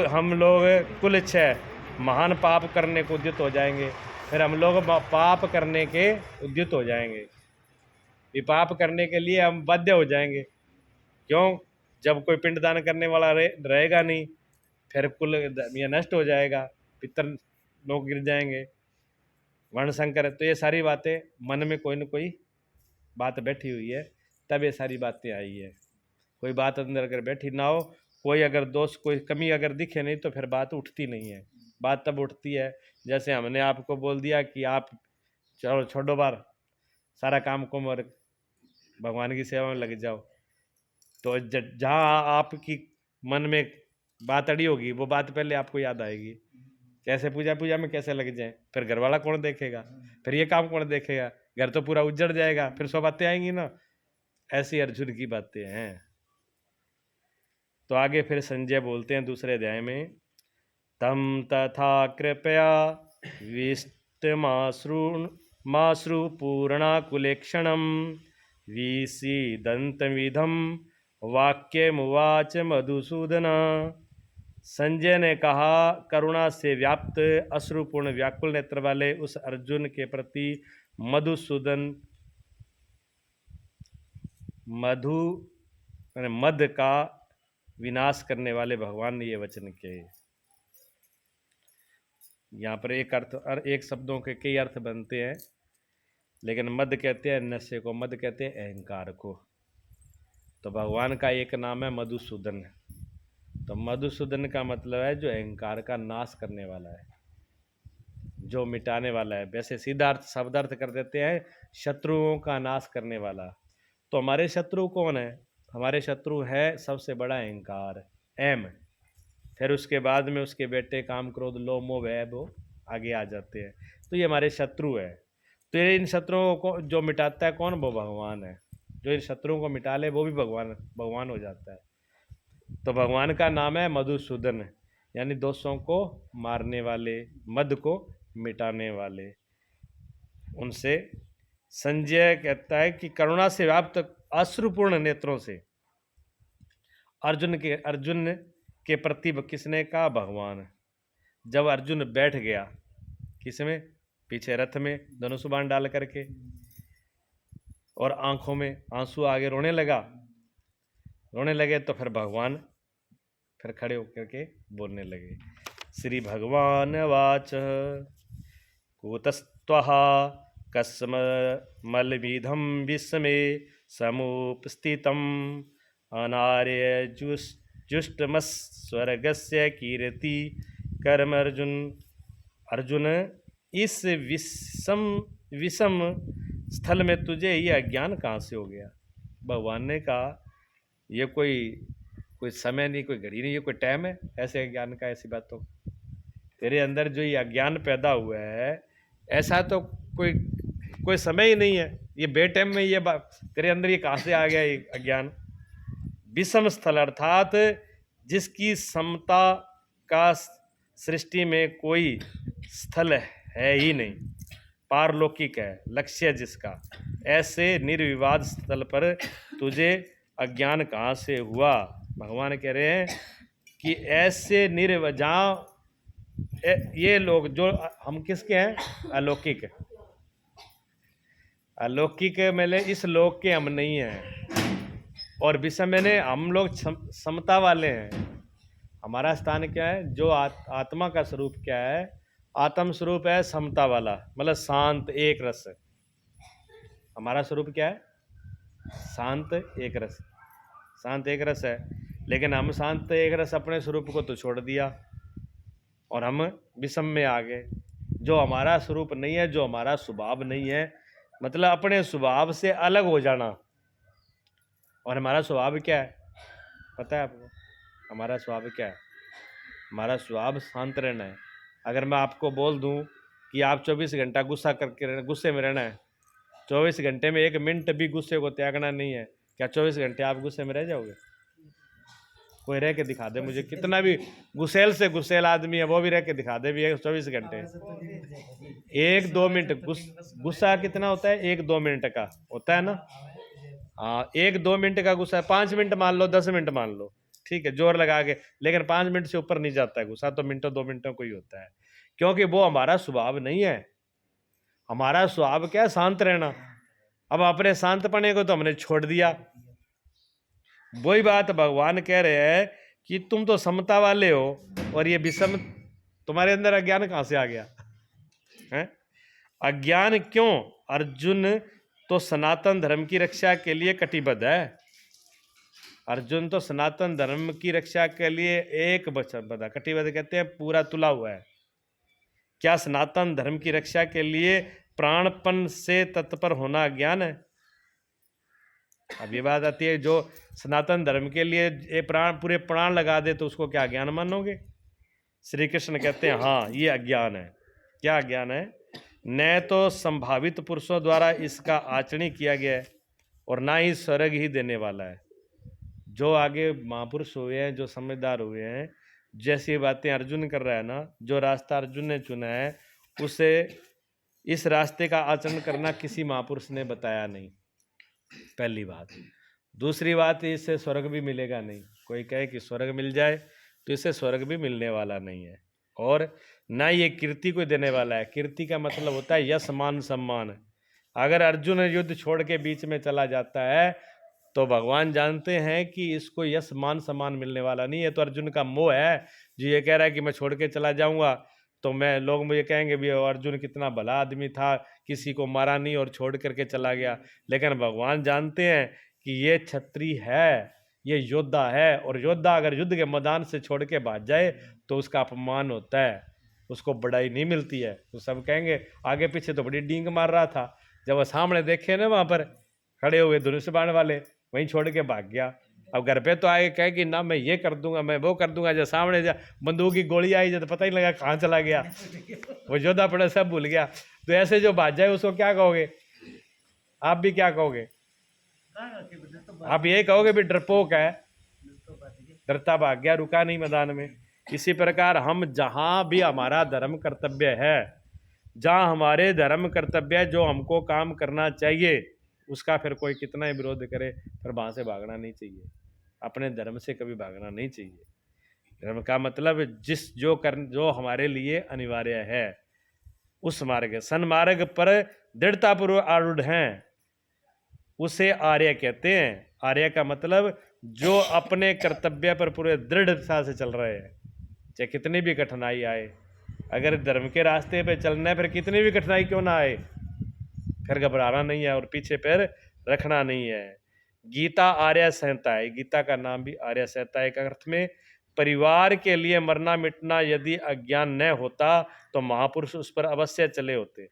हम लोग कुल 6 महान पाप करने को उद्यत हो जाएंगे, फिर हम लोग पाप करने के उद्यत हो जाएंगे, पाप करने के लिए हम बाध्य हो जाएंगे। क्यों? जब कोई पिंडदान करने वाला रहेगा नहीं, फिर कुल ये नष्ट हो जाएगा, पितर लोग गिर जाएंगे, वर्ण संकर। तो ये सारी बातें मन में कोई न कोई बात बैठी हुई है, तब ये सारी बातें आई है। कोई बात अंदर अगर बैठी ना हो, कोई अगर दोष कोई कमी अगर दिखे नहीं, तो फिर बात उठती नहीं है। बात तब उठती है जैसे हमने आपको बोल दिया कि आप चलो छोड़ो बार सारा काम को और भगवान की सेवा में लग जाओ, तो जहाँ आपकी मन में बात अड़ी होगी, वो बात पहले आपको याद आएगी। कैसे पूजा में कैसे लग जाए, फिर घर वाला कौन देखेगा, फिर ये काम कौन देखेगा, घर तो पूरा उजड़ जाएगा, फिर सब बातें आएंगी ना। ऐसी अर्जुन की बातें हैं। तो आगे फिर संजय बोलते हैं दूसरे अध्याय में, तम तथा कृपया विष्टमाश्रु पूर्णाकुलेक्षणम विसीदन्तमिदं वाक्यमुवाच मधुसूदन। संजय ने कहा, करुणा से व्याप्त अश्रुपूर्ण व्याकुल नेत्र वाले उस अर्जुन के प्रति मधुसूदन, मद का विनाश करने वाले भगवान ने ये वचन कहे। यहाँ पर एक अर्थ और एक शब्दों के कई अर्थ बनते हैं, लेकिन मद कहते हैं नशे को, मद कहते हैं अहंकार को। तो भगवान का एक नाम है मधुसूदन। तो मधुसूदन का मतलब है जो अहंकार का नाश करने वाला है, जो मिटाने वाला है। वैसे सीधा अर्थ शब्दार्थ कर देते हैं शत्रुओं का नाश करने वाला। तो हमारे शत्रु कौन है? हमारे शत्रु है सबसे बड़ा अहंकार, एम। फिर उसके बाद में उसके बेटे काम क्रोध लोभ मोह भय वो आगे आ जाते हैं। तो ये हमारे शत्रु है। तो इन शत्रुओं को जो मिटाता है कौन? वो भगवान है। जो इन शत्रुओं को मिटा ले वो भी भगवान हो जाता है। तो भगवान का नाम है मधुसूदन, यानी दोषों को मारने वाले, मद को मिटाने वाले। उनसे संजय कहता है कि करुणा से व्याप्त अश्रुपूर्ण नेत्रों से अर्जुन के प्रति किसने कहा? भगवान। जब अर्जुन बैठ गया किसमें? पीछे रथ में धनुष बाण डाल करके, और आंखों में आंसू आगे रोने लगे, तो फिर भगवान फिर खड़े होकर के बोलने लगे। श्री भगवान वाच कूतस्त्वः कस्मलमिदं विस्मे समुपस्थितम् अनार्यजुष्टमस्वर्गस्य कीर्ति कर्म। अर्जुन इस विषम स्थल में तुझे ये अज्ञान कहाँ से हो गया? भगवान ने कहा ये कोई समय नहीं, कोई घड़ी नहीं, ये कोई टाइम है ऐसे अज्ञान का? ऐसी बातों तेरे अंदर जो ये अज्ञान पैदा हुआ है, ऐसा तो कोई समय ही नहीं है। ये बेटाइम में ये बात तेरे अंदर ये कहाँ से आ गया ये अज्ञान? विषम स्थल अर्थात जिसकी समता का सृष्टि में कोई स्थल है ही नहीं, पारलौकिक है लक्ष्य जिसका, ऐसे निर्विवाद स्थल पर तुझे अज्ञान कहाँ से हुआ? भगवान कह रहे हैं कि ऐसे जहाँ ये लोग जो हम किसके हैं, अलौकिक, अलौकिक मैंने इस लोक के हम नहीं हैं, और विषम मैंने हम लोग समता वाले हैं। हमारा स्थान क्या है, जो आत्मा का स्वरूप क्या है, आत्म स्वरूप है समता वाला, मतलब शांत एक रस। हमारा स्वरूप क्या है, शांत एक रस, शांत एक रस है। लेकिन हम शांत एक रस अपने स्वरूप को तो छोड़ दिया और हम विषम में आ गए। जो हमारा स्वरूप नहीं है, जो हमारा स्वभाव नहीं है, मतलब अपने स्वभाव से अलग हो जाना। और हमारा स्वभाव क्या है पता है आपको, हमारा स्वभाव क्या है, हमारा स्वभाव शांत रहना है। अगर मैं आपको बोल दूं कि आप 24 घंटा गुस्सा करके रहना, गुस्से में रहना है, 24 घंटे में 1 मिनट भी गुस्से को त्यागना नहीं है, क्या 24 घंटे आप गुस्से में रह जाओगे? कोई रह के दिखा दे मुझे, कितना भी गुस्सेल से गुस्सेल आदमी है वो भी रह के दिखा दे भी 24 घंटे। 1-2 मिनट गुस्सा कितना होता है, 1-2 मिनट का होता है ना। हाँ, 1-2 मिनट का गुस्सा है, 5 मिनट मान लो, 10 मिनट मान लो, ठीक है, जोर लगा के, लेकिन 5 मिनट से ऊपर नहीं जाता है गुस्सा, तो मिनटों 2 मिनटों को ही होता है, क्योंकि वो हमारा स्वभाव नहीं है। हमारा स्वभाव क्या है, शांत रहना। अब अपने शांतपने को तो हमने छोड़ दिया। वही बात भगवान कह रहे हैं कि तुम तो समता वाले हो और ये विषम, तुम्हारे अंदर अज्ञान कहां से आ गया है? अज्ञान क्यों? अर्जुन तो सनातन धर्म की रक्षा के लिए कटिबद्ध है। अर्जुन तो सनातन धर्म की रक्षा के लिए एक बद्ध, कटिबद्ध कहते हैं पूरा तुला हुआ है। क्या सनातन धर्म की रक्षा के लिए प्राणपन से तत्पर होना अज्ञान है? अब ये बात आती है, जो सनातन धर्म के लिए ये पूरे प्राण लगा दे तो उसको क्या अज्ञान मानोगे? श्री कृष्ण कहते हैं हाँ, ये अज्ञान है। क्या अज्ञान है? न तो संभावित पुरुषों द्वारा इसका आचरण किया गया है और ना ही स्वर्ग ही देने वाला है। जो आगे महापुरुष हुए हैं, जो समझदार हुए हैं, जैसी बातें अर्जुन कर रहा है ना, जो रास्ता अर्जुन ने चुना है, उसे इस रास्ते का आचरण करना किसी महापुरुष ने बताया नहीं, पहली बात। दूसरी बात, इससे स्वर्ग भी मिलेगा नहीं। कोई कहे कि स्वर्ग मिल जाए तो इससे स्वर्ग भी मिलने वाला नहीं है, और ना ये कीर्ति को देने वाला है। कीर्ति का मतलब होता है यश मान सम्मान। अगर अर्जुन युद्ध छोड़ के बीच में चला जाता है तो भगवान जानते हैं कि इसको यश मान सम्मान मिलने वाला नहीं है। तो अर्जुन का मोह है, जो ये कह रहा है कि मैं छोड़ के चला जाऊंगा तो मैं, लोग मुझे कहेंगे भी अर्जुन कितना भला आदमी था, किसी को मारा नहीं और छोड़ करके चला गया। लेकिन भगवान जानते हैं कि ये क्षत्रिय है, ये योद्धा है, और योद्धा अगर युद्ध के मैदान से छोड़ के भाग जाए तो उसका अपमान होता है, उसको बड़ाई नहीं मिलती है। तो सब कहेंगे आगे पीछे तो बड़ी डींग मार रहा था, जब वो सामने देखे ना वहाँ पर खड़े हुए धनुष बाण वाले, वहीं छोड़ के भाग गया। अब घर पे तो आए कहे कि ना मैं ये कर दूंगा, मैं वो कर दूंगा, जब सामने जा बंदूक की गोली आई जब तो पता ही लगा कहाँ चला गया, वो योद्धा पड़ा सब भूल गया। तो ऐसे जो भाग जाए उसको क्या कहोगे? आप भी क्या कहोगे? आप यही कहोगे भी डरपोक है, डरता भाग गया, रुका नहीं मैदान में। इसी प्रकार हम जहाँ भी हमारा धर्म कर्तव्य है, जहाँ हमारे धर्म कर्तव्य है, जो हमको काम करना चाहिए, उसका फिर कोई कितना ही विरोध करे, फिर वहाँ से भागना नहीं चाहिए। अपने धर्म से कभी भागना नहीं चाहिए। धर्म का मतलब जो हमारे लिए अनिवार्य है, उस मार्ग, सन्मार्ग पर दृढ़तापूर्वक आरूढ़ हैं, उसे आर्य कहते हैं। आर्य का मतलब जो अपने कर्तव्य पर पूरे दृढ़ता से चल रहे हैं, चाहे कितनी भी कठिनाई आए। अगर धर्म के रास्ते पे चलना है, फिर कितनी भी कठिनाई क्यों ना आए, फिर घबराना नहीं है और पीछे पैर रखना नहीं है। गीता आर्य संहिता है, गीता का नाम भी आर्य संहिता है। एक अर्थ में परिवार के लिए मरना मिटना यदि अज्ञान न होता तो महापुरुष उस पर अवश्य चले होते।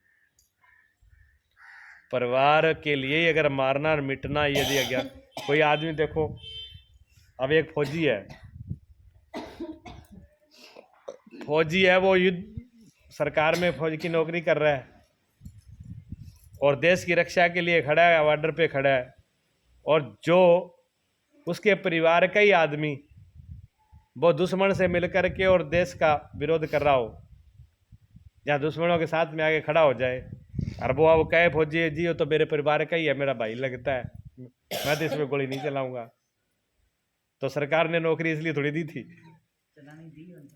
परिवार के लिए अगर मारना मिटना यदि अज्ञान, कोई आदमी देखो, अब एक फौजी है, वो युद्ध सरकार में फौज की नौकरी कर रहा है और देश की रक्षा के लिए खड़ा है, बॉर्डर पे खड़ा है, और जो उसके परिवार का ही आदमी वो दुश्मन से मिलकर के और देश का विरोध कर रहा हो, या दुश्मनों के साथ में आगे खड़ा हो जाए, और वो कहे फौजी जी वो तो मेरे परिवार का ही है, मेरा भाई लगता है, मैं तो इसमें गोली नहीं चलाऊंगा, तो सरकार ने नौकरी इसलिए थोड़ी दी थी।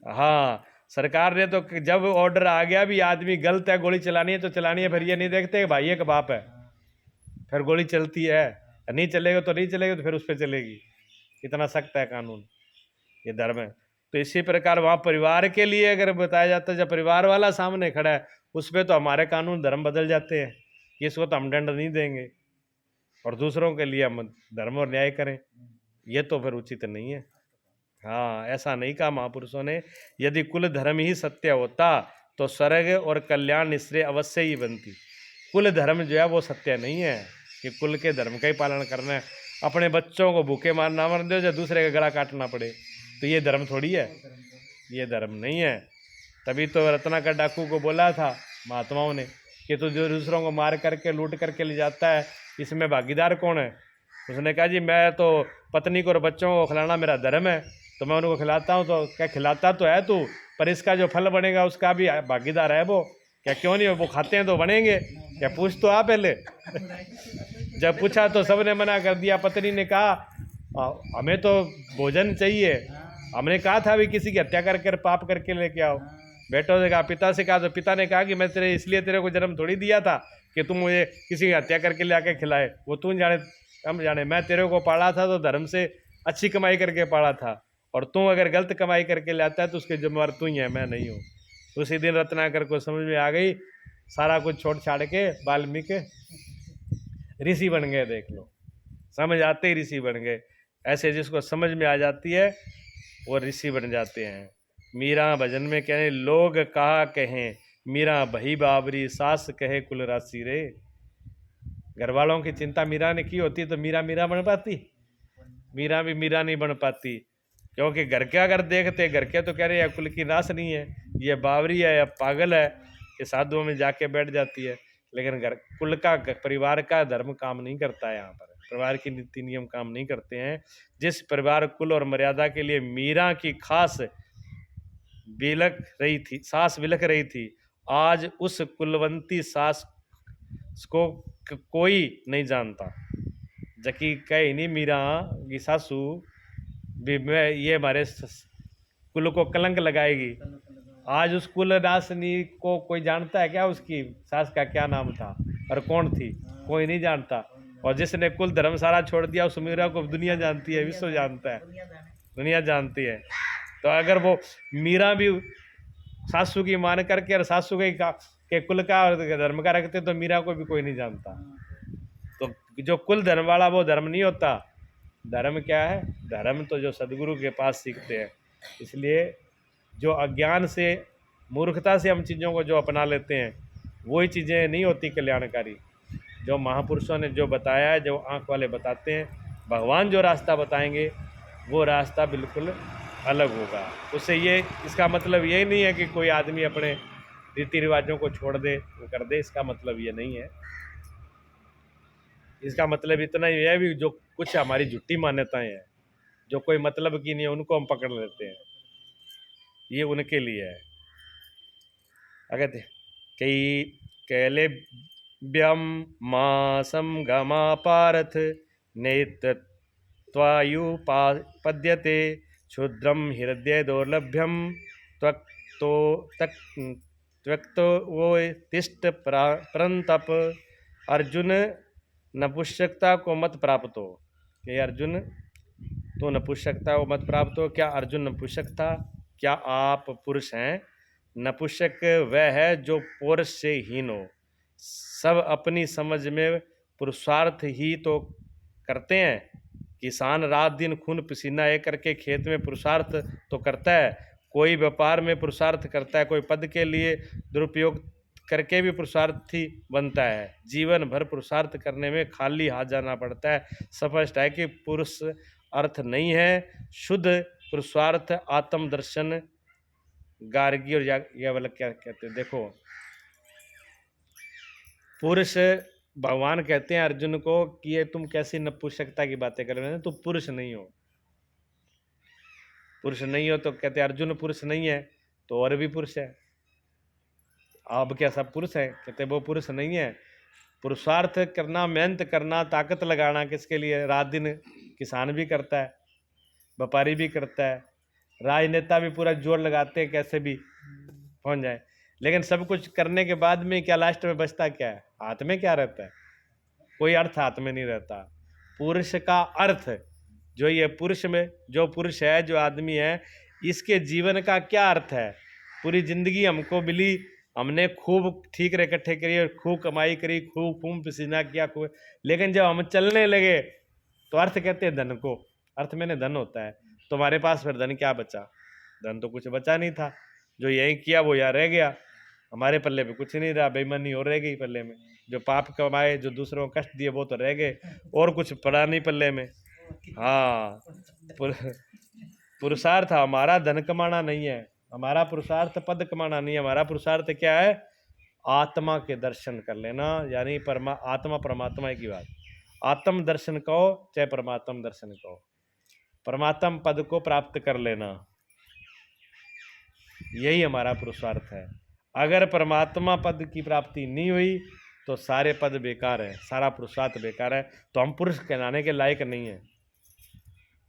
हाँ, सरकार ने तो जब ऑर्डर आ गया भी आदमी गलत है, गोली चलानी है तो चलानी है, फिर ये नहीं देखते कि भाई एक बाप है, फिर गोली चलती है। नहीं चलेगा तो नहीं चलेगा, तो फिर उस पर चलेगी। इतना सख्त है कानून, ये धर्म है। तो इसी प्रकार वहाँ परिवार के लिए अगर बताया जाता है, जब परिवार वाला सामने खड़ा है उस पर तो हमारे कानून धर्म बदल जाते हैं कि इसको तो हम दंड नहीं देंगे और दूसरों के लिए हम धर्म और न्याय करें, ये तो फिर उचित नहीं है। हाँ, ऐसा नहीं कहा महापुरुषों ने। यदि कुल धर्म ही सत्य होता तो स्वर्ग और कल्याण निश्चय अवश्य ही बनती। कुल धर्म जो है वो सत्य नहीं है कि कुल के धर्म का ही पालन करना है। अपने बच्चों को भूखे मारना मर दो, या दूसरे का गला काटना पड़े, तो ये धर्म थोड़ी है, ये धर्म नहीं है। तभी तो रत्नाकर डाकू को बोला था महात्माओं ने कि तू जो दूसरों को मार करके लूट करके ले जाता है, इसमें भागीदार कौन है? उसने कहा जी मैं तो पत्नी को और बच्चों को खिलाना मेरा धर्म है, तो मैं उनको खिलाता हूँ। तो क्या खिलाता तो है तू, पर इसका जो फल बनेगा उसका भी भागीदार है वो। क्या क्यों नहीं, वो खाते हैं तो बनेंगे। क्या पूछ तो आ पहले। जब पूछा तो सबने मना कर दिया। पत्नी ने कहा हमें तो भोजन चाहिए, हमने कहा था भी किसी की हत्या करके पाप करके लेके आओ। बेटों से कहा, पिता से कहा, तो पिता ने कहा कि मैं तेरे इसलिए तेरे को जन्म थोड़ी दिया था कि तुम मुझे किसी की हत्या करके ले आके खिलाए, वो तू जाने हम जाने। मैं तेरे को पाला था तो धर्म से अच्छी कमाई करके पाला था, और तू अगर गलत कमाई करके लाता है तो उसके जिम्मेवार तू ही है, मैं नहीं हूँ। उसी दिन रत्नाकर को समझ में आ गई, सारा कुछ छोड़ छाड़ के वाल्मीकि ऋषि बन गए। देख लो, समझ आते ही ऋषि बन गए। ऐसे जिसको समझ में आ जाती है वो ऋषि बन जाते हैं। मीरा भजन में कहने, लोग कहा कहें मीरा भई बाबरी, सास कहे कुल राशि रे। घर वालों की चिंता मीरा ने की होती तो मीरा मीरा बन पाती? मीरा भी मीरा नहीं बन पाती, क्योंकि घर के अगर देखते, घर के तो कह रहे हैं कुल की नाश नहीं है, ये बावरी है या पागल है, ये साधुओं में जाके बैठ जाती है। लेकिन घर कुल का परिवार का धर्म काम नहीं करता है। यहाँ पर परिवार की नीति नियम काम नहीं करते हैं। जिस परिवार कुल और मर्यादा के लिए मीरा की खास बिलख रही थी, सास बिलख रही थी, आज उस कुलवंती सास को कोई नहीं जानता। जबकि कहीं नहीं मीरा की सासू भी मैं ये हमारे कुल को कलंक लगाएगी। आज उस कुल नाशनी को कोई जानता है क्या? उसकी सास का क्या नाम था और कौन थी? कोई नहीं जानता। और जिसने कुल धर्म सारा छोड़ दिया उस मीरा को दुनिया जानती है, विश्व जानता है, दुनिया जानती है। तो अगर वो मीरा भी सासू की मान करके और सासू के कुल का और धर्म का रखते तो मीरा को भी कोई नहीं जानता। तो जो कुल धर्म वाला वो धर्म नहीं होता। धर्म क्या है? धर्म तो जो सदगुरु के पास सीखते हैं। इसलिए जो अज्ञान से, मूर्खता से हम चीज़ों को जो अपना लेते हैं वही चीज़ें नहीं होती कल्याणकारी। जो महापुरुषों ने जो बताया है, जो आँख वाले बताते हैं, भगवान जो रास्ता बताएंगे वो रास्ता बिल्कुल अलग होगा। उससे ये, इसका मतलब यही नहीं है कि कोई आदमी अपने रीति रिवाजों को छोड़ दे, वो कर दे, इसका मतलब ये नहीं है। इसका मतलब इतना ही है भी जो कुछ हमारी झूठी मान्यताएं हैं, जो कोई मतलब की नहीं है, उनको हम पकड़ लेते हैं, ये उनके लिए है। अगर कई कैले व्यम मासम गमा पारथ नेतत्वायुपद्यते क्षुद्रम हृदय दौर्लभ्यम त्वक्तो त्वक्तो वो तिष्ठ परंतप। अर्जुन नपुंसकता को मत प्राप्त हो। कि अर्जुन तो नपुंसकता को मत प्राप्त हो। क्या अर्जुन नपुंसक था? क्या आप पुरुष हैं? नपुंसक वह है जो पुरुष से हीन हो। सब अपनी समझ में पुरुषार्थ ही तो करते हैं। किसान रात दिन खून पसीना एक करके खेत में पुरुषार्थ तो करता है। कोई व्यापार में पुरुषार्थ करता है, कोई पद के लिए दुरुपयोग करके भी पुरुषार्थी बनता है। जीवन भर पुरुषार्थ करने में खाली हाथ जाना पड़ता है। स्पष्ट है कि पुरुष अर्थ नहीं है, शुद्ध पुरुषार्थ आत्म दर्शन। गार्गी और याज्ञवल्क्य क्या कहते हैं? देखो, पुरुष, भगवान कहते हैं अर्जुन को कि ये तुम कैसी नपुंसकता की बातें कर रहे हो, तुम पुरुष नहीं हो। पुरुष नहीं हो तो कहते अर्जुन पुरुष नहीं है तो और भी पुरुष है। अब क्या सब पुरुष है? कहते वो पुरुष नहीं है। पुरुषार्थ करना, मेहनत करना, ताकत लगाना किसके लिए? रात दिन किसान भी करता है, व्यापारी भी करता है, राजनेता भी पूरा जोर लगाते हैं कैसे भी पहुंच जाए। लेकिन सब कुछ करने के बाद में क्या लास्ट में बचता क्या है? हाथ में क्या रहता है? कोई अर्थ हाथ में नहीं रहता। पुरुष का अर्थ, जो ये पुरुष में जो पुरुष है, जो आदमी है, इसके जीवन का क्या अर्थ है? पूरी जिंदगी हमको मिली, हमने खूब ठीक रे इकट्ठे करी, खूब कमाई करी, खूब खूब पसीना किया, खूब, लेकिन जब हम चलने लगे तो अर्थ कहते हैं धन को। अर्थ मैंने धन होता है। तुम्हारे पास फिर धन क्या बचा? धन तो कुछ बचा नहीं था। जो यही किया वो यहाँ रह गया, हमारे पल्ले में कुछ नहीं रहा, बेईमानी और रह गई पल्ले में। जो पाप कमाए, जो दूसरों को कष्ट दिए, वो तो रह गए, और कुछ पड़ा नहीं पल्ले में। हाँ, पुरुषार्थ हमारा धन कमाना नहीं है, हमारा पुरुषार्थ पद कमाना नहीं है। हमारा पुरुषार्थ क्या है? आत्मा के दर्शन कर लेना, यानी आत्मा परमात्मा की बात। आत्म दर्शन कहो चाहे परमात्म दर्शन कहो, परमात्म पद को प्राप्त कर लेना, यही हमारा पुरुषार्थ है। अगर परमात्मा पद की प्राप्ति नहीं हुई तो सारे पद बेकार है, सारा पुरुषार्थ बेकार है, तो हम पुरुष कहलाने के लायक नहीं है।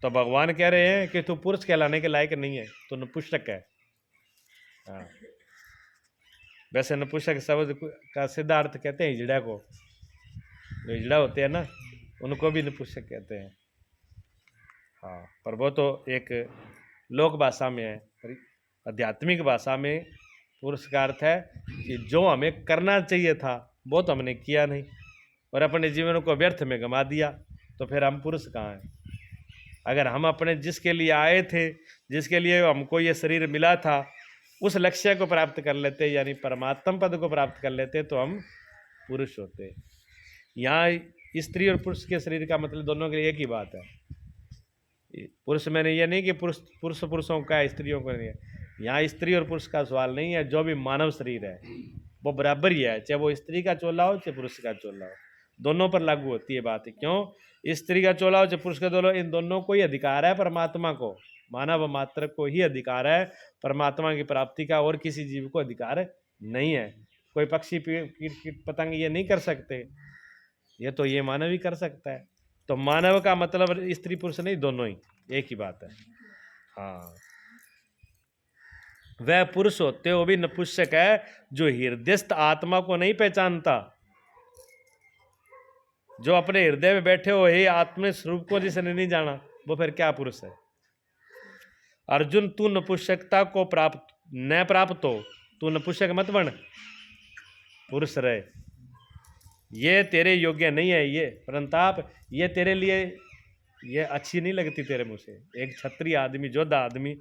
तो भगवान कह रहे हैं कि तू पुरुष कहलाने के लायक नहीं है, तो नपुंसक है। हाँ, वैसे नपुंसक शब्द का सीधा अर्थ कहते हैं हिजड़ा को। जो हिजड़ा होते हैं ना, उनको भी नपुंसक कहते हैं। हाँ, पर वो तो एक लोक भाषा में है, पर आध्यात्मिक भाषा में पुरुष का अर्थ है कि जो हमें करना चाहिए था वो तो हमने किया नहीं, और अपने जीवन को व्यर्थ में गंवा दिया, तो फिर हम पुरुष कहाँ हैं? अगर हम अपने जिसके लिए आए थे, जिसके लिए हमको ये शरीर मिला था, उस लक्ष्य को प्राप्त कर लेते, यानी परमात्म पद को प्राप्त कर लेते, तो हम पुरुष होते। यहाँ स्त्री और पुरुष के शरीर का मतलब दोनों के लिए एक ही बात है। पुरुष मैंने ये नहीं कि पुरुषों का, स्त्रियों को नहीं है। यहाँ स्त्री और पुरुष का सवाल नहीं है, जो भी मानव शरीर है वो बराबर ही है, चाहे वो स्त्री का चोला हो चाहे पुरुष का चोला हो, दोनों पर लागू होती है बात। क्यों? स्त्री का चोला हो चाहे पुरुष का चोला हो, इन दोनों को ही अधिकार है परमात्मा को, मानव मात्र को ही अधिकार है परमात्मा की प्राप्ति का, और किसी जीव को अधिकार नहीं है। कोई पक्षी कीट पतंग ये नहीं कर सकते, ये तो ये मानव ही कर सकता है। तो मानव का मतलब स्त्री पुरुष नहीं, दोनों ही एक ही बात है। हाँ, वह पुरुष होते हुए भी नपुंसक है जो हृदयस्थ आत्मा को नहीं पहचानता, जो अपने हृदय में बैठे हो हे आत्म स्वरूप को जिसने नहीं जाना, वो फिर क्या पुरुष है? अर्जुन, तू नपुंसकता को प्राप्त हो, तू नपुंसक मत बन, पुरुष रहे। ये तेरे योग्य नहीं है, ये परंताप, ये तेरे लिए ये अच्छी नहीं लगती तेरे मुँह से। एक क्षत्रिय आदमी, योद्धा आदमी,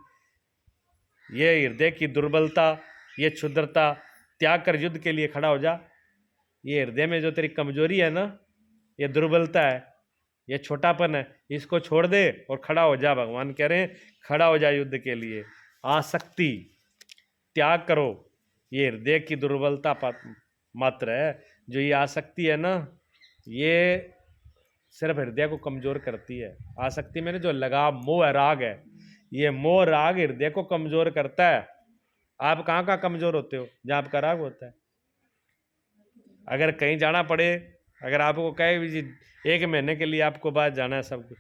ये हृदय की दुर्बलता, ये क्षुद्रता त्याग कर युद्ध के लिए खड़ा हो जा। ये हृदय में जो तेरी कमजोरी है ना, ये दुर्बलता है, ये छोटापन है, इसको छोड़ दे और खड़ा हो जा। भगवान कह रहे हैं खड़ा हो जा युद्ध के लिए। आसक्ति त्याग करो, ये हृदय की दुर्बलता मात्र है। जो ये आसक्ति है ना, ये सिर्फ हृदय को कमजोर करती है। आसक्ति में जो लगाव, मोह राग है, ये मोह राग हृदय को कमजोर करता है। आप कहाँ कमजोर होते हो? जहाँ आपका राग होता है। अगर कहीं जाना पड़े, अगर आपको कहे भी जी 1 महीने के लिए आपको बाहर जाना है, सब कुछ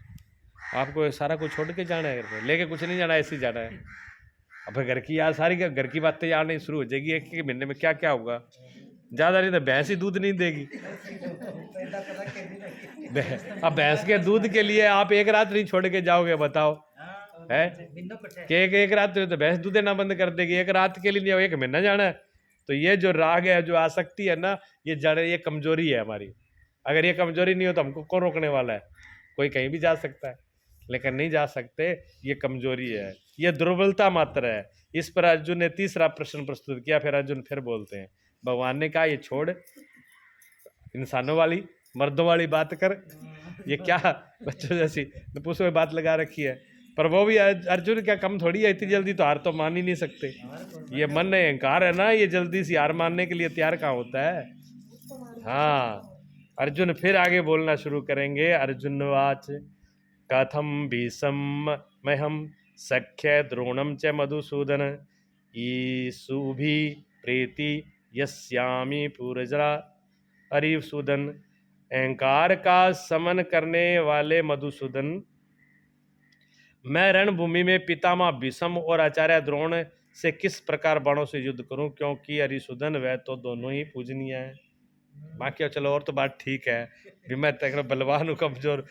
आपको सारा कुछ छोड़ के जाना है, लेके कुछ नहीं जाना है, ऐसे ही जाना है। अब घर की यार सारी घर की बातें याद नहीं शुरू हो जाएगी। 1 महीने में क्या क्या होगा? ज़्यादा नहीं तो भैंस ही दूध नहीं देगी। अब भैंस के दूध के लिए आप 1 रात नहीं छोड़ के जाओगे? बताओ, है कि एक रात तो भैंस दूध देना बंद कर देगी। 1 रात के लिए नहीं, 1 महीना जाना है। तो ये जो राग है, जो आसक्ति है ना, ये जड़, ये कमजोरी है हमारी। अगर ये कमजोरी नहीं हो तो हमको कौन रोकने वाला है? कोई कहीं भी जा सकता है, लेकिन नहीं जा सकते, ये कमजोरी है, ये दुर्बलता मात्र है। इस पर अर्जुन ने तीसरा प्रश्न प्रस्तुत किया। फिर अर्जुन फिर बोलते हैं, भगवान ने कहा ये छोड़, इंसानों वाली मर्दों वाली बात कर, ये क्या बच्चों जैसी नपुंसक में बात लगा रखी है। पर वो भी अर्जुन क्या कम थोड़ी है, इतनी जल्दी तो हार तो मान ही नहीं सकते। ये मन में अहंकार है ना, ये जल्दी सी हार मानने के लिए तैयार कहाँ होता है। हाँ, अर्जुन फिर आगे बोलना शुरू करेंगे। अर्जुन वाच कथम भीषमहम सख्य द्रोणम च मधुसूदन ईसुभि प्रीति यस्यामि पूर्वजा। अरिसूदन, अहंकार का समन करने वाले मधुसूदन, मैं रणभूमि में पितामह भीष्म और आचार्य द्रोण से किस प्रकार बाणों से युद्ध करूं, क्योंकि अरिसुदन वह तो दोनों ही पूजनीय है। बाकी चलो और तो बात ठीक है, भी मैं तक बलवान हूँ, कमजोर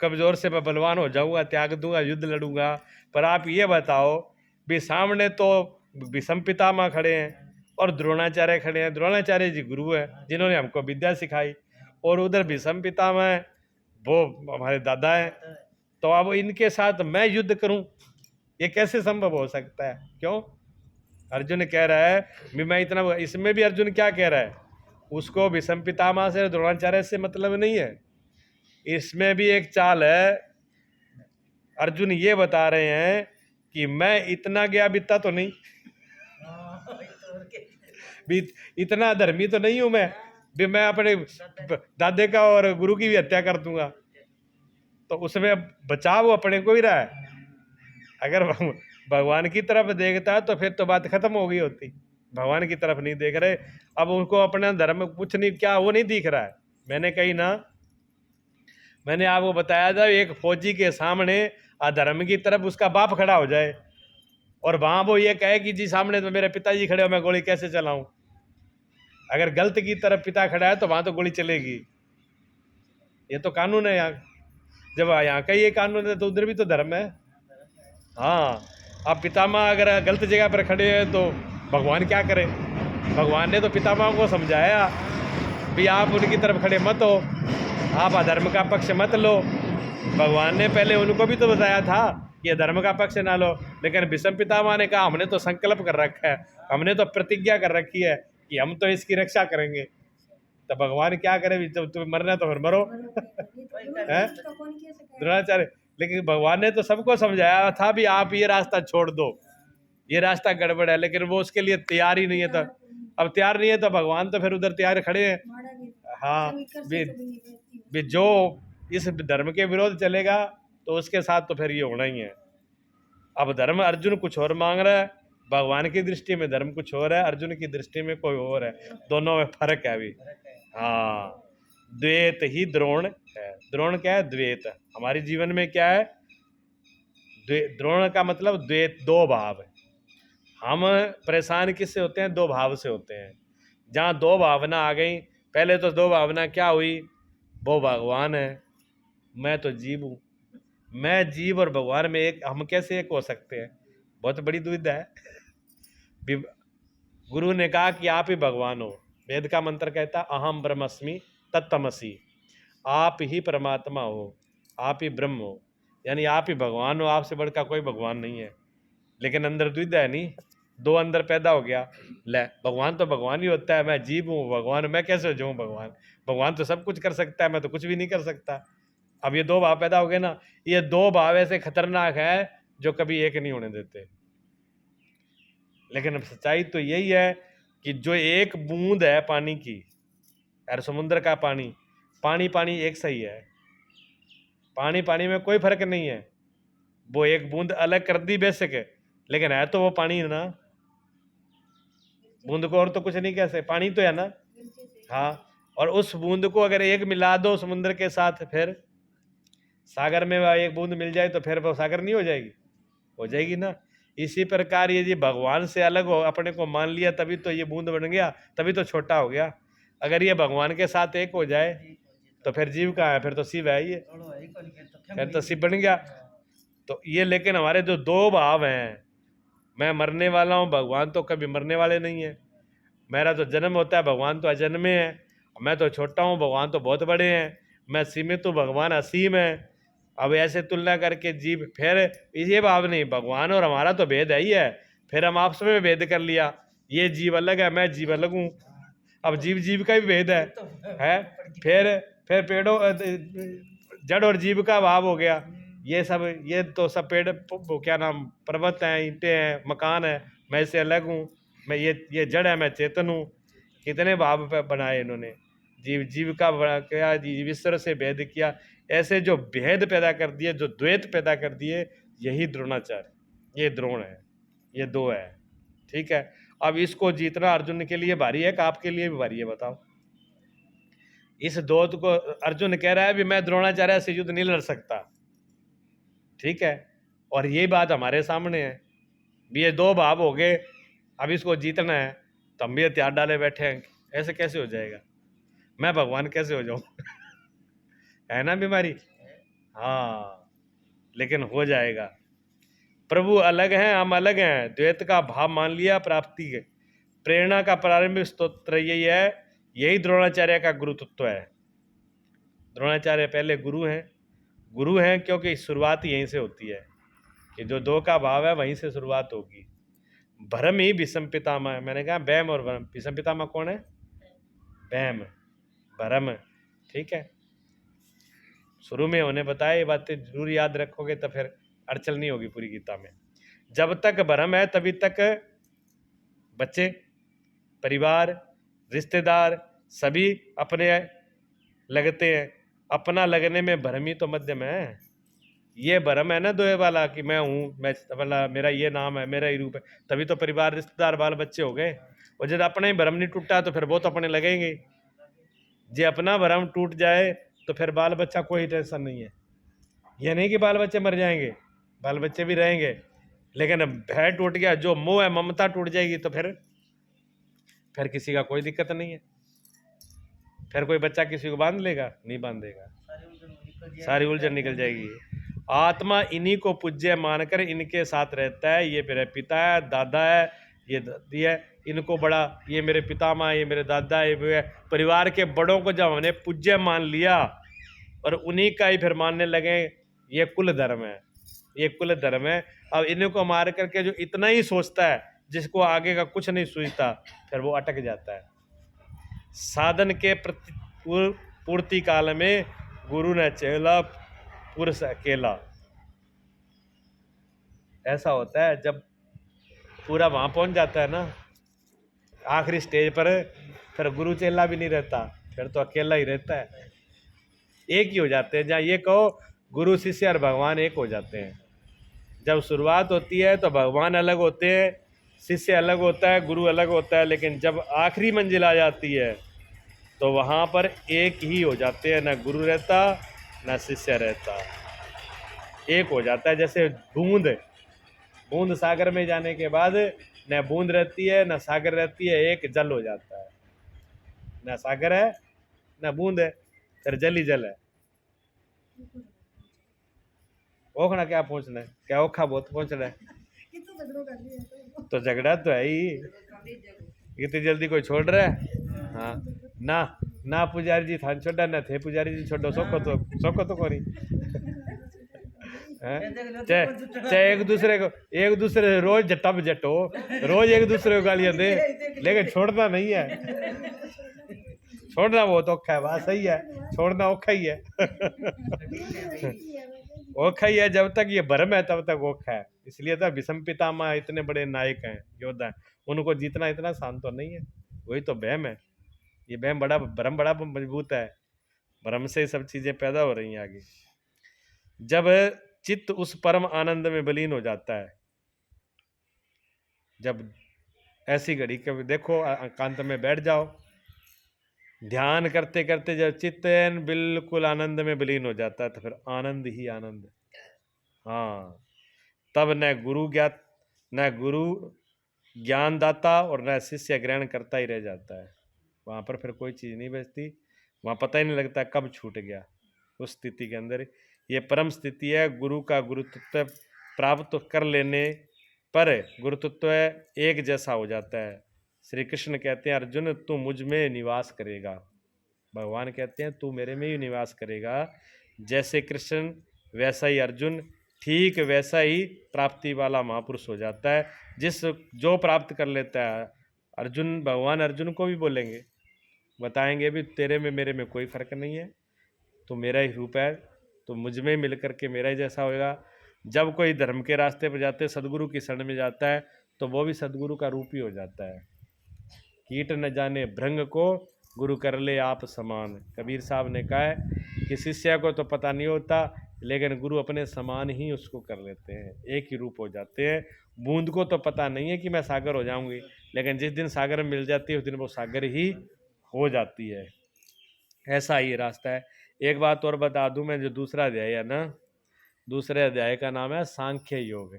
कमजोर से मैं बलवान हो जाऊंगा, त्याग दूंगा, युद्ध लड़ूंगा। पर आप ये बताओ, भी सामने तो भीष्म पितामह खड़े हैं और द्रोणाचार्य खड़े हैं। द्रोणाचार्य जी गुरु हैं जिन्होंने हमको विद्या सिखाई, और उधर भीष्म पितामह है, वो हमारे दादा हैं। तो अब इनके साथ मैं युद्ध करूं, ये कैसे संभव हो सकता है? क्यों? अर्जुन कह रहा है भी मैं इतना, इसमें भी अर्जुन क्या कह रहा है, उसको भीष्म पितामह से द्रोणाचार्य से मतलब नहीं है। इसमें भी एक चाल है। अर्जुन ये बता रहे हैं कि मैं इतना गया बिता तो नहीं, भी इतना धर्मी तो नहीं हूं मैं, भी मैं अपने दादे का और गुरु की भी हत्या कर दूंगा। तो उसमें बचाव अपने को ही रहा है। अगर भगवान की तरफ देखता तो फिर तो बात खत्म हो गई होती। भगवान की तरफ नहीं देख रहे, अब उनको अपना धर्म कुछ नहीं, क्या वो नहीं दिख रहा है। मैंने कही ना, मैंने आपको बताया था, एक फौजी के सामने अधर्म की तरफ उसका बाप खड़ा हो जाए और वहां वो ये कहे कि जी सामने तो मेरे पिताजी खड़े हो, मैं गोली कैसे चलाऊं। अगर गलत की तरफ पिता खड़ा है तो वहां तो गोली चलेगी। ये तो कानून है यहाँ। जब यहाँ का ये कानून है तो उधर भी तो धर्म है। हाँ, अब पितामह अगर गलत जगह पर खड़े हैं तो भगवान क्या करें? भगवान ने तो पितामह को समझाया भी आप उनकी तरफ खड़े मत हो, आप अधर्म का पक्ष मत लो। भगवान ने पहले उनको भी तो बताया था कि अधर्म का पक्ष ना लो, लेकिन भीष्म पितामह ने कहा हमने तो संकल्प कर रखा है, हमने तो प्रतिज्ञा कर रखी है कि हम तो इसकी रक्षा करेंगे। तो भगवान क्या करे, जब तुम्हें मरना तो फिर मरो। है द्रोणाचार्य, लेकिन भगवान ने तो सबको समझाया था भी आप ये रास्ता छोड़ दो, ये रास्ता गड़बड़ है, लेकिन वो उसके लिए तैयार ही नहीं है। तो अब तैयार नहीं है तो भगवान तो फिर उधर तैयार खड़े हैं। हाँ, भी जो इस धर्म के विरोध चलेगा तो उसके साथ तो फिर ये होना ही है। अब धर्म अर्जुन कुछ और मांग रहा है, भगवान की दृष्टि में धर्म कुछ और है, अर्जुन की दृष्टि में कोई और है। दोनों में फर्क है अभी। हाँ, द्वैत ही द्रोण है। द्रोण क्या है? द्वैत। हमारे जीवन में क्या है? द्रोण का मतलब द्वैत, दो भाव है। हम परेशान किससे होते हैं? दो भाव से होते हैं। जहाँ दो भावना आ गई, पहले तो दो भावना क्या हुई, वो भगवान है, मैं तो जीव हूँ। मैं जीव और भगवान में एक, हम कैसे एक हो सकते हैं? बहुत बड़ी दुविधा है। गुरु ने कहा कि आप ही भगवान हो। वेद का मंत्र कहता अहम ब्रह्मस्मि तत्तमसि, आप ही परमात्मा हो, आप ही ब्रह्म हो, यानी आप ही भगवान हो, आपसे बढ़कर कोई भगवान नहीं है। लेकिन अंदर द्विधा है नहीं, दो अंदर पैदा हो गया। ले, भगवान तो भगवान ही होता है, मैं जीव हूँ भगवान, मैं कैसे हो जाऊँ भगवान? भगवान तो सब कुछ कर सकता है, मैं तो कुछ भी नहीं कर सकता। अब ये दो भाव पैदा हो गए ना। ये दो भाव ऐसे खतरनाक है जो कभी एक नहीं होने देते। लेकिन सच्चाई तो यही है कि जो एक बूंद है पानी की, यार समुद्र का पानी, पानी पानी एक सही है, पानी पानी में कोई फर्क नहीं है। वो एक बूंद अलग कर दी बेशक है, लेकिन है तो वो पानी है ना। बूंद को और तो कुछ नहीं कह सकते, पानी तो है ना। हाँ, और उस बूंद को अगर एक मिला दो समुद्र के साथ, फिर सागर में एक बूंद मिल जाए तो फिर वो सागर नहीं हो जाएगी? हो जाएगी ना। इसी प्रकार ये जी भगवान से अलग हो अपने को मान लिया, तभी तो ये बूंद बन गया, तभी तो छोटा हो गया। अगर ये भगवान के साथ एक हो जाए तो फिर जीव कहाँ है? फिर तो शिव है ये, फिर तो शिव बन गया। तो ये, लेकिन हमारे जो दो भाव हैं, मैं मरने वाला हूँ, भगवान तो कभी मरने वाले नहीं है। मेरा तो जन्म होता है, भगवान तो अजन्मे है। मैं तो छोटा हूँ, भगवान तो बहुत बड़े हैं। मैं सीमित हूँ, भगवान असीम है। अब ऐसे तुलना करके जीव, फिर ये भाव नहीं, भगवान और हमारा तो भेद है ही है। फिर हम आपस में भेद कर लिया, ये जीव अलग है, मैं जीव अलग हूँ। अब जीव जीव का भी भेद है? फिर पेड़ों, जड़ और जीव का भाव हो गया। ये सब, ये तो सब पेड़, क्या नाम, पर्वत हैं, ईंटें हैं, मकान है, मैं इससे अलग हूँ। मैं ये जड़ है, मैं चेतन हूँ। कितने भाव बनाए इन्होंने। जीव जीव का क्या, जीव ईश्वर से भेद किया। ऐसे जो भेद पैदा कर दिए, जो द्वैत पैदा कर दिए, यही द्रोणाचार्य, ये द्रोण है, ये दो है। ठीक है, अब इसको जीतना अर्जुन के लिए भारी है कि आपके लिए भी भारी है? बताओ। इस द्वैत को अर्जुन कह रहा है भी मैं द्रोणाचार्य से युद्ध नहीं लड़ सकता। ठीक है, और ये बात हमारे सामने है भी ये दो भाव हो गए, अब इसको जीतना है तो हम भी हथियार डाले बैठे हैं, ऐसे कैसे हो जाएगा? मैं भगवान कैसे हो जाऊं? है ना बीमारी? हाँ, लेकिन हो जाएगा। प्रभु अलग हैं, हम अलग हैं, द्वैत का भाव मान लिया प्राप्ति के। प्रेरणा का प्रारंभिक स्तोत्र यही है, यही द्रोणाचार्य का गुरुत्व है। द्रोणाचार्य पहले गुरु हैं क्योंकि शुरुआत यहीं से होती है कि जो दो का भाव है वहीं से शुरुआत होगी। भ्रम ही भीष्म पितामह, मैंने कहा वहम और भ्रम। भीष्म पितामह कौन है? वहम, भ्रम, ठीक है। शुरू में उन्हें बताया, ये बातें जरूर याद रखोगे तो फिर अड़चन नहीं होगी पूरी गीता में। जब तक भ्रम है तभी तक बच्चे, परिवार, रिश्तेदार सभी अपने लगते हैं। अपना लगने में भ्रम ही तो मध्यम है। ये भ्रम है ना दोए वाला कि मैं हूँ, मैं वाला, मेरा ये नाम है, मेरा ये रूप है, तभी तो परिवार, रिश्तेदार, बाल बच्चे हो गए। और जब अपना ही भ्रम नहीं टूटा तो फिर वो तो अपने लगेंगे। जे अपना भ्रम टूट जाए तो फिर बाल बच्चा कोई टेंशन नहीं है। ये नहीं कि बाल बच्चे मर जाएंगे, बाल बच्चे भी रहेंगे, लेकिन भय टूट गया, जो मोह है, ममता टूट जाएगी तो फिर किसी का कोई दिक्कत नहीं है। फिर कोई बच्चा किसी को बांध लेगा? नहीं बांधेगा, सारी उलझन निकल जाएगी। आत्मा इन्हीं को पूज्य मानकर इनके साथ रहता है। ये मेरे पिता है, दादा है, ये दादी है, इनको बड़ा, ये मेरे पितामह, ये मेरे दादा, ये परिवार के बड़ों को जब हमने पूज्य मान लिया और उन्हीं का ही फिर मानने लगे, ये कुल धर्म है, ये कुल धर्म है। अब इन्हीं को मार करके जो इतना ही सोचता है, जिसको आगे का कुछ नहीं सूझता, फिर वो अटक जाता है। साधन के पूर्ति काल में गुरु ने चेला, पुरुष अकेला। ऐसा होता है जब पूरा वहां पहुंच जाता है ना आखिरी स्टेज पर, फिर गुरु चेला भी नहीं रहता, फिर तो अकेला ही रहता है। एक ही हो जाते हैं। जहाँ ये कहो गुरु शिष्य और भगवान एक हो जाते हैं। जब शुरुआत होती है तो भगवान अलग होते हैं, शिष्य अलग होता है, गुरु अलग होता है, लेकिन जब आखिरी मंजिल आ जाती है तो वहाँ पर एक ही हो जाते हैं, ना गुरु रहता ना शिष्य रहता, एक हो जाता है। जैसे बूंद सागर में जाने के बाद न बूंद रहती है न सागर रहती है, एक जल हो जाता है। न सागर है न बूंद है, फिर जल ही जल है। ओखना क्या पूछना है? क्या ओखा बहुत पहुंचना है? तो झगड़ा तो है ही, इतनी जल्दी कोई छोड़ रहा है? हाँ ना, ना पुजारी जी थान छोड़ा, ना थे पुजारी जी छोड़ो, सोको तो कोनी। चाहे एक दूसरे से रोज जटब जटो, रोज एक दूसरे को गालियां दे, लेकिन छोड़ना नहीं है। छोड़ना बहुत औखा है, बात सही है, छोड़ना औखा ही है। औखा ही है, जब तक ये भ्रम है तब तक औखा है। इसलिए तो भीष्म पितामह इतने बड़े नायक हैं, योद्धा हैं, उनको जीतना इतना आसान तो नहीं है। वही तो वहम है, ये वहम बड़ा, भ्रम बड़ा मजबूत है। भ्रम से सब चीजें पैदा हो रही हैं आगे। जब चित्त उस परम आनंद में विलीन हो जाता है, जब ऐसी घड़ी कभी देखो एकांत में बैठ जाओ, ध्यान करते करते जब चित्त बिल्कुल आनंद में विलीन हो जाता है तो फिर आनंद ही आनंद। हाँ, तब न गुरु ज्ञानदाता और न शिष्य ग्रहण करता ही रह जाता है। वहाँ पर फिर कोई चीज़ नहीं बचती, वहाँ पता ही नहीं लगता कब छूट गया। उस स्थिति के अंदर ये परम स्थिति है। गुरु का गुरुत्व प्राप्त कर लेने पर गुरुत्व एक जैसा हो जाता है। श्री कृष्ण कहते हैं, अर्जुन तू मुझ में निवास करेगा। भगवान कहते हैं तू मेरे में ही निवास करेगा। जैसे कृष्ण वैसा ही अर्जुन, ठीक वैसा ही प्राप्ति वाला महापुरुष हो जाता है। जो प्राप्त कर लेता है अर्जुन, भगवान अर्जुन को भी बोलेंगे, बताएंगे भी, तेरे में मेरे में कोई फर्क नहीं है, तो मेरा ही रूप है, तो मुझ में मिल करके मेरा ही जैसा होगा। जब कोई धर्म के रास्ते पर जाते, सदगुरु की शरण में जाता है, तो वो भी सदगुरु का रूप ही हो जाता है। कीट न जाने भृंग को, गुरु कर ले आप समान। कबीर साहब ने कहा है कि शिष्य को तो पता नहीं होता, लेकिन गुरु अपने समान ही उसको कर लेते हैं, एक ही रूप हो जाते हैं। बूंद को तो पता नहीं है कि मैं सागर हो जाऊंगी, लेकिन जिस दिन सागर में मिल जाती है उस दिन वो सागर ही हो जाती है। ऐसा ही रास्ता है। एक बात और बता दूं मैं, जो दूसरा अध्याय है ना, दूसरे अध्याय का नाम है सांख्य योग।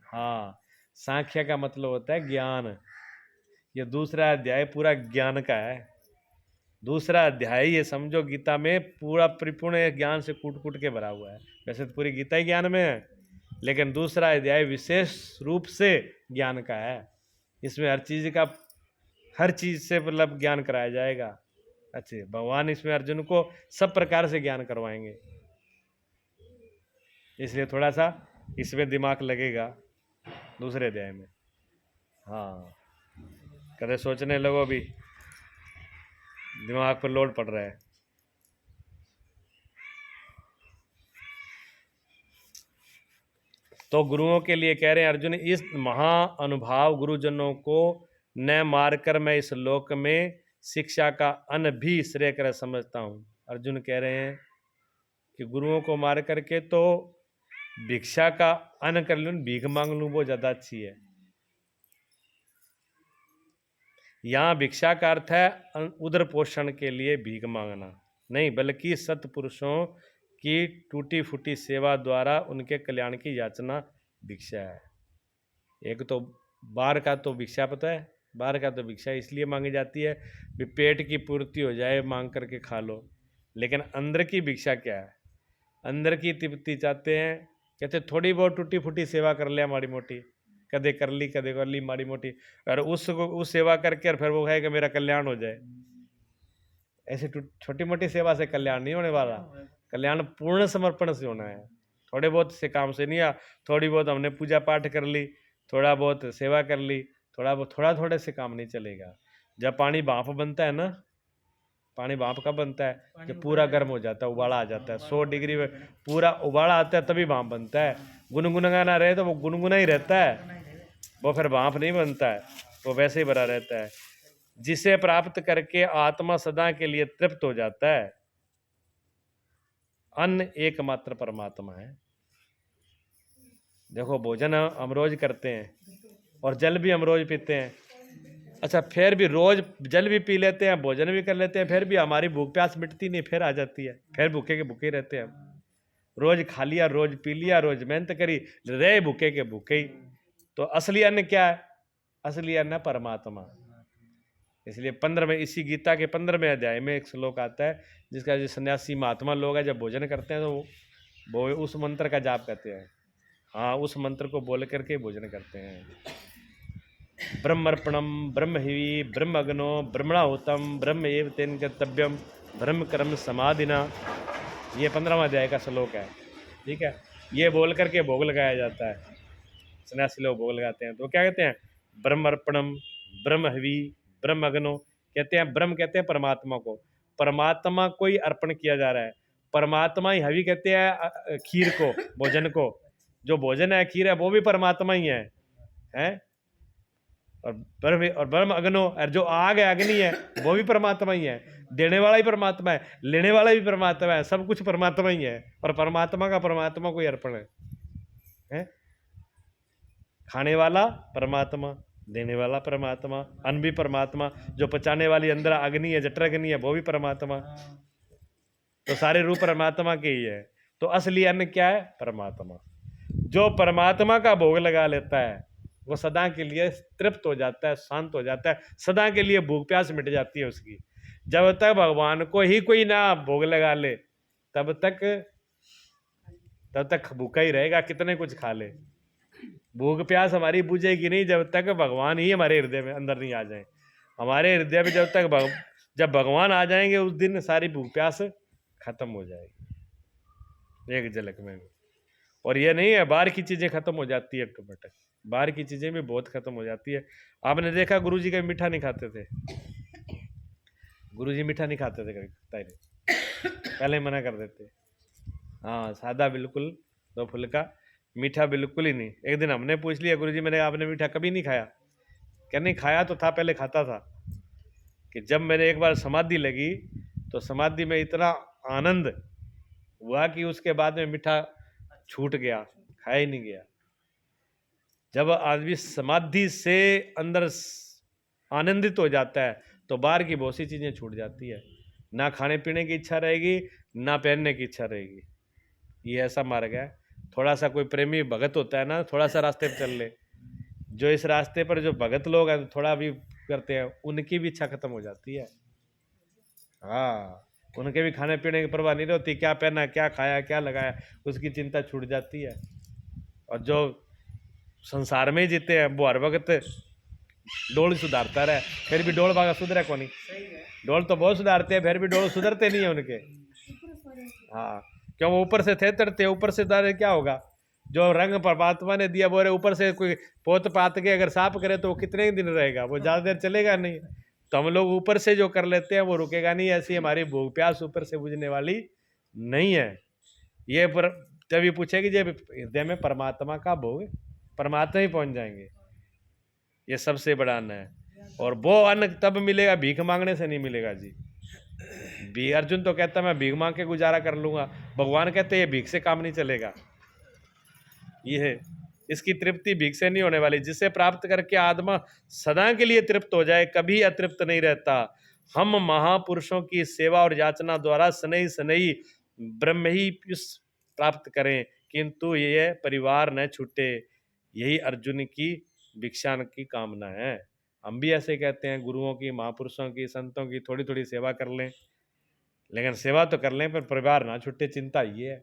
हाँ, सांख्य का मतलब होता है ज्ञान। ये दूसरा अध्याय पूरा ज्ञान का है। दूसरा अध्याय ये समझो गीता में पूरा परिपूर्ण ज्ञान से कूट कूट के भरा हुआ है। वैसे तो पूरी गीता ही ज्ञान में है, लेकिन दूसरा अध्याय विशेष रूप से ज्ञान का है। इसमें हर चीज से मतलब ज्ञान कराया जाएगा। अच्छे भगवान इसमें अर्जुन को सब प्रकार से ज्ञान करवाएंगे, इसलिए थोड़ा सा इसमें दिमाग लगेगा दूसरे अध्याय में। हाँ, कदे सोचने लगो भी दिमाग पर लोड पड़ रहा है। तो गुरुओं के लिए कह रहे हैं अर्जुन, इस महाअनुभाव गुरुजनों को न मारकर मैं इस लोक में शिक्षा का अन्न भी श्रेय कर समझता हूँ। अर्जुन कह रहे हैं कि गुरुओं को मार करके तो भिक्षा का अन्न कर लूँ, भीख मांग लूँ, वो ज़्यादा अच्छी है। यहाँ भिक्षा का अर्थ है उदर पोषण के लिए भीख मांगना नहीं, बल्कि सत्पुरुषों की टूटी फूटी सेवा द्वारा उनके कल्याण की याचना भिक्षा है। एक तो बाहर का तो भिक्षा पता है, बाहर का तो भिक्षा इसलिए मांगी जाती है कि पेट की पूर्ति हो जाए, मांग करके खा लो। लेकिन अंदर की भिक्षा क्या है? अंदर की तृप्ति चाहते हैं, कहते थोड़ी बहुत टूटी फूटी सेवा कर लिया माड़ी मोटी, कदे कर ली माड़ी मोटी, और उस सेवा करके और फिर वो है कि मेरा कल्याण हो जाए। ऐसे छोटी मोटी सेवा से कल्याण नहीं होने वाला। कल्याण पूर्ण समर्पण से होना है। थोड़े बहुत से काम से नहीं आ, थोड़ी बहुत हमने पूजा पाठ कर ली, थोड़ा बहुत सेवा कर ली, थोड़े से काम नहीं चलेगा। जब पानी भाप बनता है ना, पानी भाप कब बनता है कि पूरा गर्म हो जाता है, उबाला आ जाता है, 100 डिग्री में पूरा उबाला आता है तभी भाप बनता है। गुनगुना ना रहे तो वो गुनगुना ही रहता है, वो फिर भाप नहीं बनता है, वो वैसे ही भरा रहता है। जिसे प्राप्त करके आत्मा सदा के लिए तृप्त हो जाता है। अन्न एकमात्र परमात्मा है। देखो भोजन हम रोज करते हैं और जल भी हम रोज पीते हैं। अच्छा, फिर भी रोज जल भी पी लेते हैं, भोजन भी कर लेते हैं, फिर भी हमारी भूख प्यास मिटती नहीं, फिर आ जाती है, फिर भूखे के भूखे रहते हैं हम। रोज खा लिया, रोज पी लिया, रोज मेहनत करी, रहे भूखे के भूखे ही। तो असली अन्न क्या है? असली अन्न परमात्मा। इसलिए 15वें इसी गीता के 15वें अध्याय में एक श्लोक आता है जिसका जो सन्यासी महात्मा लोग हैं जब भोजन करते हैं तो वो उस मंत्र का जाप करते हैं। हाँ, उस मंत्र को बोल करके भोजन करते हैं। ब्रह्मर्पणम ब्रह्म हिवी ब्रह्म अग्नो ब्रह्मणाहुतम ब्रह्म एव तेन कर्तव्यम ब्रह्म कर्म समाधिना, ये 15वां अध्याय का श्लोक है। ठीक है, ये बोल करके भोग लगाया जाता है। सन्यासी लोग भोग लगाते हैं तो क्या कहते हैं? ब्रह्मर्पणम ब्रह्म हवि ब्रह्म अग्नो, कहते हैं ब्रह्म कहते हैं परमात्मा को, परमात्मा को ही अर्पण किया जा रहा है। परमात्मा ही हवि कहते हैं खीर को, भोजन को। जो भोजन है, खीर है, वो भी परमात्मा ही है? और ब्रह्म अग्नो, और जो आग है, अग्नि है, वो भी परमात्मा ही है। देने वाला ही परमात्मा है, लेने वाला भी परमात्मा है, सब कुछ परमात्मा ही है। और परमात्मा का परमात्मा को ही अर्पण है? खाने वाला परमात्मा, देने वाला परमात्मा, अन्न भी परमात्मा, जो पचाने वाली अंदर अग्नि है, जठर अग्नि है, वो भी परमात्मा। तो सारे रूप परमात्मा के ही है। तो असली अन्न क्या है? परमात्मा। जो परमात्मा का भोग लगा लेता है वो सदा के लिए तृप्त हो जाता है, शांत हो जाता है, सदा के लिए भूख प्यास मिट जाती है उसकी। जब तक भगवान को ही कोई ना भोग लगा ले तब तक भूखा ही रहेगा, कितने कुछ खा ले। भूख प्यास हमारी बुझेगी नहीं जब तक भगवान ही हमारे हृदय में अंदर नहीं आ जाए। हमारे हृदय में जब भगवान आ जाएंगे उस दिन सारी भूख प्यास खत्म हो जाएगी एक झलक में। और ये नहीं है बाहर की चीजें खत्म हो जाती है ऑटोमेटिक, बाहर की चीजें भी बहुत खत्म हो जाती है। आपने देखा गुरुजी कभी मीठा नहीं खाते थे, गुरुजी मीठा नहीं खाते थे कभी, पहले मना कर देते। हाँ, सादा बिल्कुल, 2 फुल्का, मीठा बिल्कुल ही नहीं। एक दिन हमने पूछ लिया गुरुजी मैंने आपने मीठा कभी नहीं खाया? क्या नहीं खाया तो था, पहले खाता था। कि जब मैंने एक बार समाधि लगी तो समाधि में इतना आनंद हुआ कि उसके बाद में मीठा छूट गया, खाया ही नहीं गया। जब आदमी समाधि से अंदर आनंदित हो जाता है तो बाहर की बहुत सी चीजें छूट जाती है। ना खाने पीने की इच्छा रहेगी, ना पहनने की इच्छा रहेगी। ये ऐसा मार्ग है। थोड़ा सा कोई प्रेमी भगत होता है ना, थोड़ा सा रास्ते पे चल ले, जो इस रास्ते पर जो भगत लोग हैं थोड़ा भी करते हैं, उनकी भी इच्छा खत्म हो जाती है। हाँ, उनके भी खाने पीने की परवाह नहीं होती, क्या पहना, क्या खाया, क्या लगाया, उसकी चिंता छूट जाती है। और जो संसार में ही जीते हैं वो हर वक्त डोल सुधारता रहे, फिर भी डोल भागा सुधरे को नहीं। सही है। डोल तो बहुत सुधारते हैं, फिर भी डोल सुधरते नहीं है उनके। हाँ, क्यों? वो ऊपर से थे तरते, ऊपर से दारे क्या होगा? जो रंग परमात्मा ने दिया बोरे ऊपर से कोई पोत पात के अगर साफ करे तो वो कितने दिन रहेगा? वो ज़्यादा देर चलेगा नहीं। तो हम लोग ऊपर से जो कर लेते हैं वो रुकेगा नहीं। ऐसी हमारी भूख प्यास ऊपर से बुझने वाली नहीं है। ये पर तभी पूछेगी जब हृदय में परमात्मा का भोग, परमात्मा ही पहुंच जाएंगे। ये सबसे बड़ा अन्न है, और वो अन्न तब मिलेगा, भीख मांगने से नहीं मिलेगा जी। अर्जुन तो कहता मैं भीख मांग के गुजारा कर लूंगा, भगवान कहते ये भीख से काम नहीं चलेगा। ये है, इसकी तृप्ति भीख से नहीं होने वाली। जिसे प्राप्त करके आत्मा सदा के लिए तृप्त हो जाए, कभी अतृप्त नहीं रहता। हम महापुरुषों की सेवा और याचना द्वारा सनई सनई ब्रह्म ही प्राप्त करें, किंतु ये परिवार न छूटे, यही अर्जुन की भिक्षा की कामना है। हम भी ऐसे कहते हैं, गुरुओं की, महापुरुषों की, संतों की थोड़ी थोड़ी सेवा कर लें, लेकिन सेवा तो कर लें पर परिवार ना छूटे, चिंता ये है।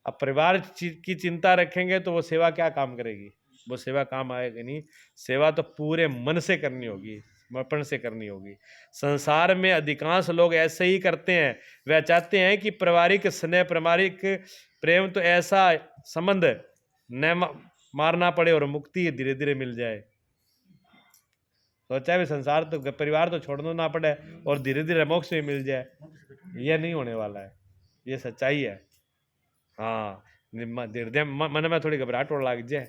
अब परिवार की चिंता रखेंगे तो वो सेवा क्या काम करेगी? वो सेवा काम आएगी नहीं। सेवा तो पूरे मन से करनी होगी, समर्पण से करनी होगी। संसार में अधिकांश लोग ऐसे ही करते हैं। वह चाहते हैं कि पारिवारिक स्नेह, पारिवारिक प्रेम तो ऐसा संबंध न मारना पड़े और मुक्ति धीरे धीरे मिल जाए। सोचा भी संसार तो, परिवार तो छोड़ना ना पड़े और धीरे धीरे मोक्ष भी मिल जाए, ये नहीं होने वाला है। ये सच्चाई है। हाँ, हृदय मन में थोड़ी घबराहट और लग जाए,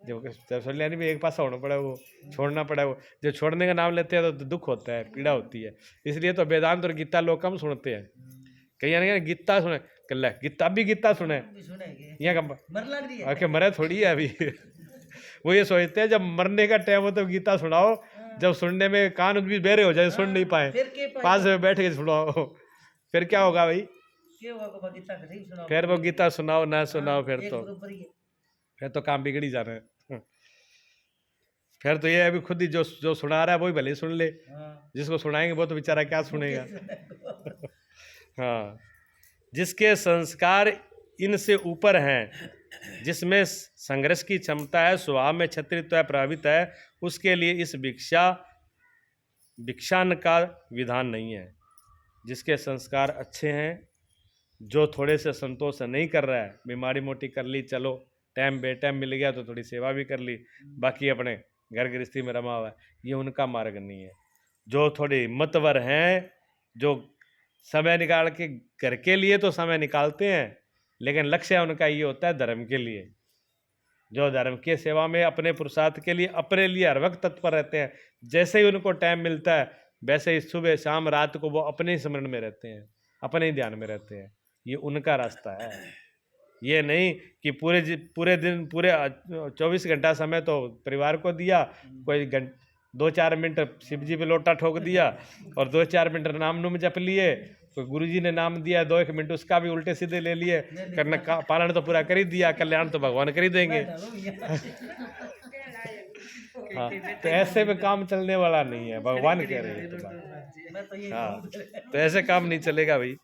जब सुन लिया नहीं भी एक पासा होना पड़ा, वो छोड़ना पड़ा। वो जो छोड़ने का नाम लेते हैं तो दुख होता है, पीड़ा होती है। इसलिए तो वेदांत और गीता लोग कम सुनते हैं। कहीं ना गीता सुने, कल गीता भी गीता सुने यहाँ आके मरे थोड़ी है अभी। वो ये सोचते हैं जब मरने का टाइम हो तो गीता सुनाओ, जब सुनने में कान भी बेरे हो जाए, सुन नहीं पाए, पास में बैठ के सुनाओ, फिर क्या होगा भाई? फिर वो गीता सुनाओ ना सुनाओ, फिर तो काम बिगड़ ही जाना है। फिर तो ये अभी खुद ही जो सुना रहा है वही भले सुन ले, जिसको सुनाएंगे वो तो बेचारा क्या सुनेगा। हाँ, जिसके संस्कार इनसे ऊपर हैं, जिसमें संघर्ष की क्षमता है, स्वभाव में क्षत्रित्व है, प्रभावित है, उसके लिए इस भिक्षान का विधान नहीं है। जिसके संस्कार अच्छे हैं, जो थोड़े से संतोष नहीं कर रहा है, बीमारी मोटी कर ली, चलो टाइम बेटाइम मिल गया तो थोड़ी सेवा भी कर ली, बाकी अपने घर गृहस्थी में रमा हुआ है, ये उनका मार्ग नहीं है। जो थोड़े हिम्मतवर हैं, जो समय निकाल के घर के लिए तो समय निकालते हैं, लेकिन लक्ष्य उनका ये होता है धर्म के लिए। जो धर्म के सेवा में अपने पुरुषार्थ के लिए, अपने लिए हर वक्त तत्पर रहते हैं। जैसे ही उनको टाइम मिलता है वैसे ही सुबह शाम रात को वो अपने ही स्मरण में रहते हैं, अपने ही ध्यान में रहते हैं। ये उनका रास्ता है। ये नहीं कि पूरे दिन पूरे 24 घंटा समय तो परिवार को दिया, कोई 2-4 मिनट शिव जी पे लोटा ठोक दिया और 2-4 मिनट नाम नुम जप लिए, कोई गुरुजी ने नाम दिया 2-1 मिनट उसका भी उल्टे सीधे ले लिए, करना पालन तो पूरा कर ही दिया, कल्याण तो भगवान कर ही देंगे। हाँ, तो ऐसे में काम चलने वाला नहीं है, भगवान कह रहे हैं तो हाँ, तो ऐसे काम नहीं चलेगा भाई।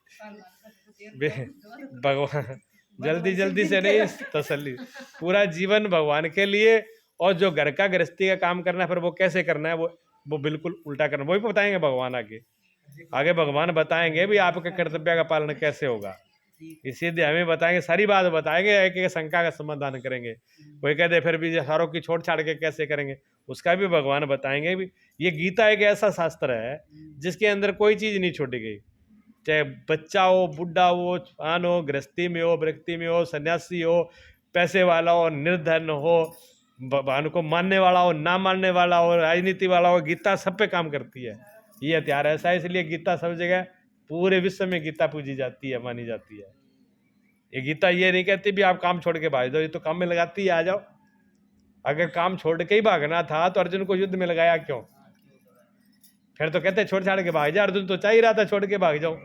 भगवान जल्दी से नहीं, तसल्ली पूरा जीवन भगवान के लिए। और जो घर का गृहस्थी का काम करना है फिर वो कैसे करना है, वो बिल्कुल उल्टा करना, वो भी बताएंगे भगवान। आगे भगवान बताएंगे भी आपके कर्तव्य का पालन कैसे होगा, इसीलिए हमें बताएंगे, सारी बात बताएंगे, एक एक शंका का समाधान करेंगे। कोई कहते फिर भी सारों की छोड़ छाड़ के कैसे करेंगे, उसका भी भगवान बताएंगे भी। ये गीता एक ऐसा शास्त्र है जिसके अंदर कोई चीज़ नहीं छोड़ी गई, चाहे बच्चा हो, बुढ़ा हो, जवान हो, गृहस्थी में हो, व्यक्ति में हो, सन्यासी हो, पैसे वाला हो, निर्धन हो, भगवान को मानने वाला हो, ना मानने वाला हो, राजनीति वाला हो, गीता सब पे काम करती है। ये हथियार ऐसा है, इसलिए गीता सब जगह पूरे विश्व में गीता पूजी जाती है, मानी जाती है। ये गीता ये नहीं कहती भी आप काम छोड़ के भाग जाओ, ये तो काम में लगाती है, आ जाओ। अगर काम छोड़ के ही भागना था तो अर्जुन को युद्ध में लगाया क्यों? फिर तो कहते छोड़ छाड़ के भाग जा, अर्जुन तो चाह ही रहा था छोड़ के भाग जाओ,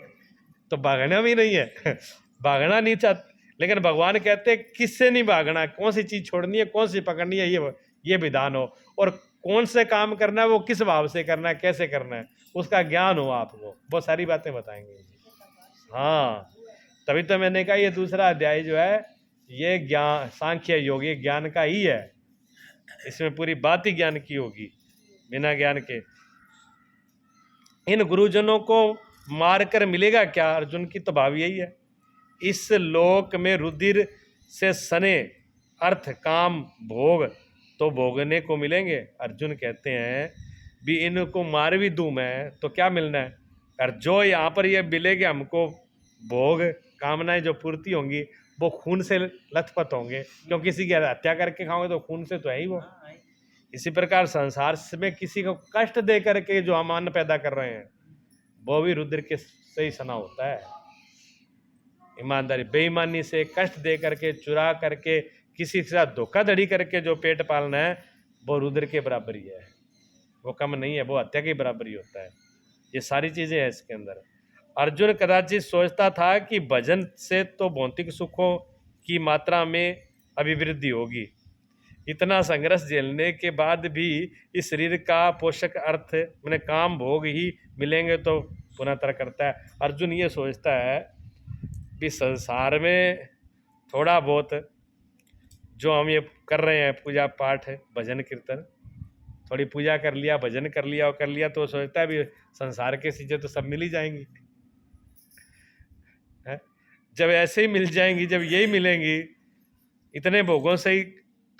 तो भागना भी नहीं है। भागना नहीं चाहते, लेकिन भगवान कहते किससे नहीं भागना, कौन सी चीज छोड़नी है, कौन सी पकड़नी है, ये विधान हो, और कौन से काम करना है वो किस भाव से करना है, कैसे करना है, उसका ज्ञान हो आपको, बहुत सारी बातें बताएंगे। हाँ, तभी तो मैंने कहा ये दूसरा अध्याय जो है ये ज्ञान सांख्य योग ये ज्ञान का ही है, इसमें पूरी बात ही ज्ञान की होगी, बिना ज्ञान के। इन गुरुजनों को मारकर मिलेगा क्या, अर्जुन की तो भाव यही है। इस लोक में रुधिर से सने अर्थ काम भोग तो भोगने को मिलेंगे। अर्जुन कहते हैं भी इनको मार भी दूं मैं तो क्या मिलना है, और जो यहाँ पर ये मिलेंगे हमको भोग कामनाएं जो पूर्ति होंगी वो खून से लथपथ होंगे, क्योंकि किसी की हत्या करके खाओगे तो खून से तो है ही वो। इसी प्रकार संसार में किसी को कष्ट दे करके जो हम अन्न पैदा कर रहे हैं वो भी रुद्र के से ही सना होता है। ईमानदारी बेईमानी से कष्ट दे करके चुरा करके किसी के साथ धोखाधड़ी करके जो पेट पालना है वो रुद्र के बराबर ही है, वो कम नहीं है, वो हत्या के बराबर ही होता है। ये सारी चीजें हैं इसके अंदर। अर्जुन कदाचित सोचता था कि भजन से तो भौतिक सुखों की मात्रा में अभिवृद्धि होगी, इतना संघर्ष झेलने के बाद भी इस शरीर का पोषक अर्थ मैंने काम भोग ही मिलेंगे तो पुनः तर्क करता है। अर्जुन ये सोचता है कि संसार में थोड़ा बहुत जो हम ये कर रहे हैं पूजा पाठ भजन कीर्तन, थोड़ी पूजा कर लिया भजन कर लिया और कर लिया तो सोचता है भी संसार के चीजें तो सब मिल ही जाएंगी है? जब ऐसे ही मिल जाएंगी, जब यही मिलेंगी इतने भोगों से ही,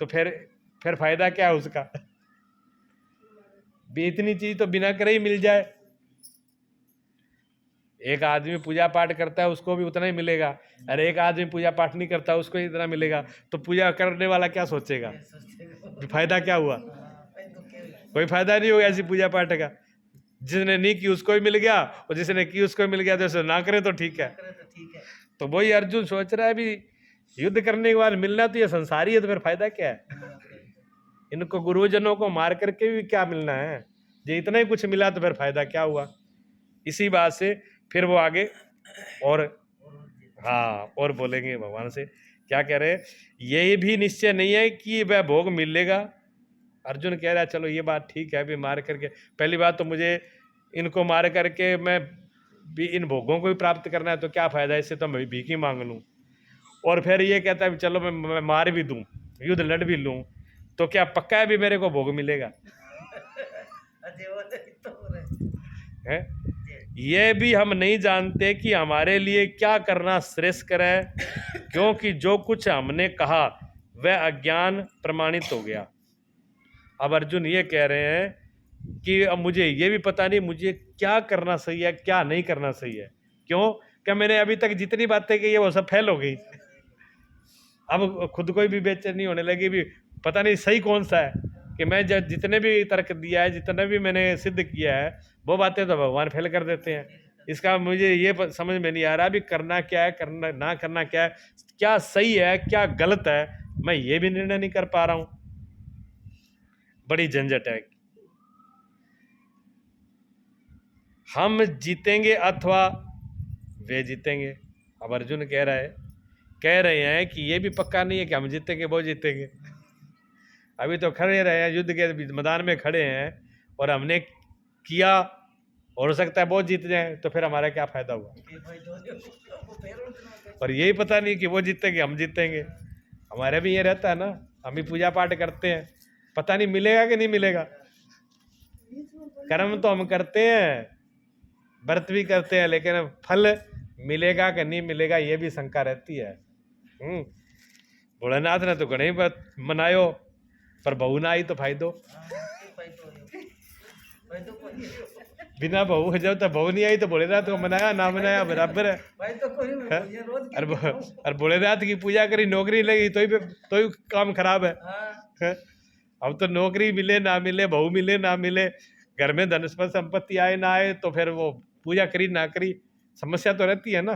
तो फिर फायदा क्या है उसका। भी इतनी चीज तो बिना करे ही मिल जाए। एक आदमी पूजा पाठ करता है उसको भी उतना ही मिलेगा, और एक आदमी पूजा पाठ नहीं करता उसको ही इतना मिलेगा, तो पूजा करने वाला क्या सोचेगा, फायदा क्या हुआ, कोई फायदा नहीं होगा ऐसी पूजा पाठ का। जिसने नहीं की उसको भी मिल गया और जिसने की उसको भी मिल गया, तो ना करे तो ठीक है। तो वही अर्जुन सोच रहा है भी युद्ध करने के बाद मिलना तो ये संसारी है, तो फिर फायदा क्या है, इनको गुरुजनों को मार करके भी क्या मिलना है, जो इतना ही कुछ मिला तो फिर फायदा क्या हुआ। इसी बात से फिर वो आगे और हाँ और बोलेंगे भगवान से, क्या कह रहे हैं, ये भी निश्चय नहीं है कि वह भोग मिलेगा। अर्जुन कह रहा है चलो ये बात ठीक है, अभी मार करके पहली बात तो मुझे इनको मार करके मैं भी इन भोगों को भी प्राप्त करना है, तो क्या फायदा, इससे तो मैं भीख ही मांग लूँ। और फिर ये कहता है चलो मैं मार भी दूँ, युद्ध लड़ भी लूँ, तो क्या पक्का है भी मेरे को भोग मिलेगा है? ये भी हम नहीं जानते कि हमारे लिए क्या करना श्रेष्ठकर है, क्योंकि जो कुछ हमने कहा वह अज्ञान प्रमाणित हो गया। अब अर्जुन ये कह रहे हैं कि अब मुझे ये भी पता नहीं मुझे क्या करना सही है क्या नहीं करना सही है। क्यों? क्या मैंने अभी तक जितनी बातें की है वो सब फेल हो गई। अब खुद को भी बेचैनी होने लगी भी पता नहीं सही कौन सा है, कि मैं जब जितने भी तर्क दिया है जितना भी मैंने सिद्ध किया है वो बातें तो भगवान फेल कर देते हैं। इसका मुझे ये समझ में नहीं आ रहा भी करना क्या है, करना ना करना क्या है, क्या सही है क्या गलत है, मैं ये भी निर्णय नहीं कर पा रहा हूं। बड़ी झंझट है। हम जीतेंगे अथवा वे जीतेंगे। अब अर्जुन कह रहे हैं कि ये भी पक्का नहीं है कि हम जीतेंगे वो जीतेंगे। अभी तो खड़े रहे हैं युद्ध के मैदान में खड़े हैं और हमने किया, हो सकता है वो जीत जाए, तो फिर हमारा क्या फायदा हुआ। और यही पता नहीं कि वो जीतेंगे हम जीतेंगे। हमारे भी ये रहता है ना, हम भी पूजा पाठ करते हैं, पता नहीं मिलेगा कि नहीं मिलेगा। कर्म तो हम करते हैं, व्रत भी करते हैं, लेकिन फल मिलेगा कि नहीं मिलेगा ये भी शंका रहती है। भोलेनाथ ने तो गणे व्रत मनायो, पर बहू ना आई तो फायदो। बिना बहू जब तक बहू नहीं आई तो भोलेनाथ को मनाया ना मनाया बराबर है। और भोलेनाथ की पूजा करी नौकरी लगी तो ही काम खराब है। अब तो नौकरी मिले ना मिले, बहू मिले ना मिले, घर में धन संपत्ति आए ना आए, तो फिर वो पूजा करी ना करी समस्या तो रहती है ना।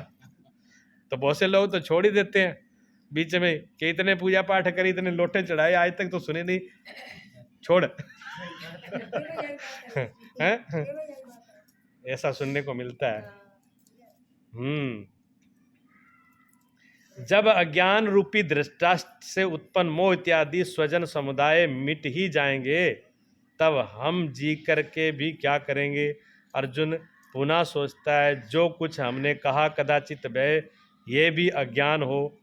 तो बहुत से लोग तो छोड़ ही देते हैं बीच में कि इतने पूजा पाठ करी इतने लोटे चढ़ाए आज तक तो सुने नहीं, छोड़। हैं? ऐसा सुनने को मिलता है। जब अज्ञान रूपी धृतराष्ट्र से उत्पन्न मोह इत्यादि स्वजन समुदाय मिट ही जाएंगे, तब हम जी करके भी क्या करेंगे। अर्जुन पुनः सोचता है, जो कुछ हमने कहा कदाचित वह ये भी अज्ञान हो,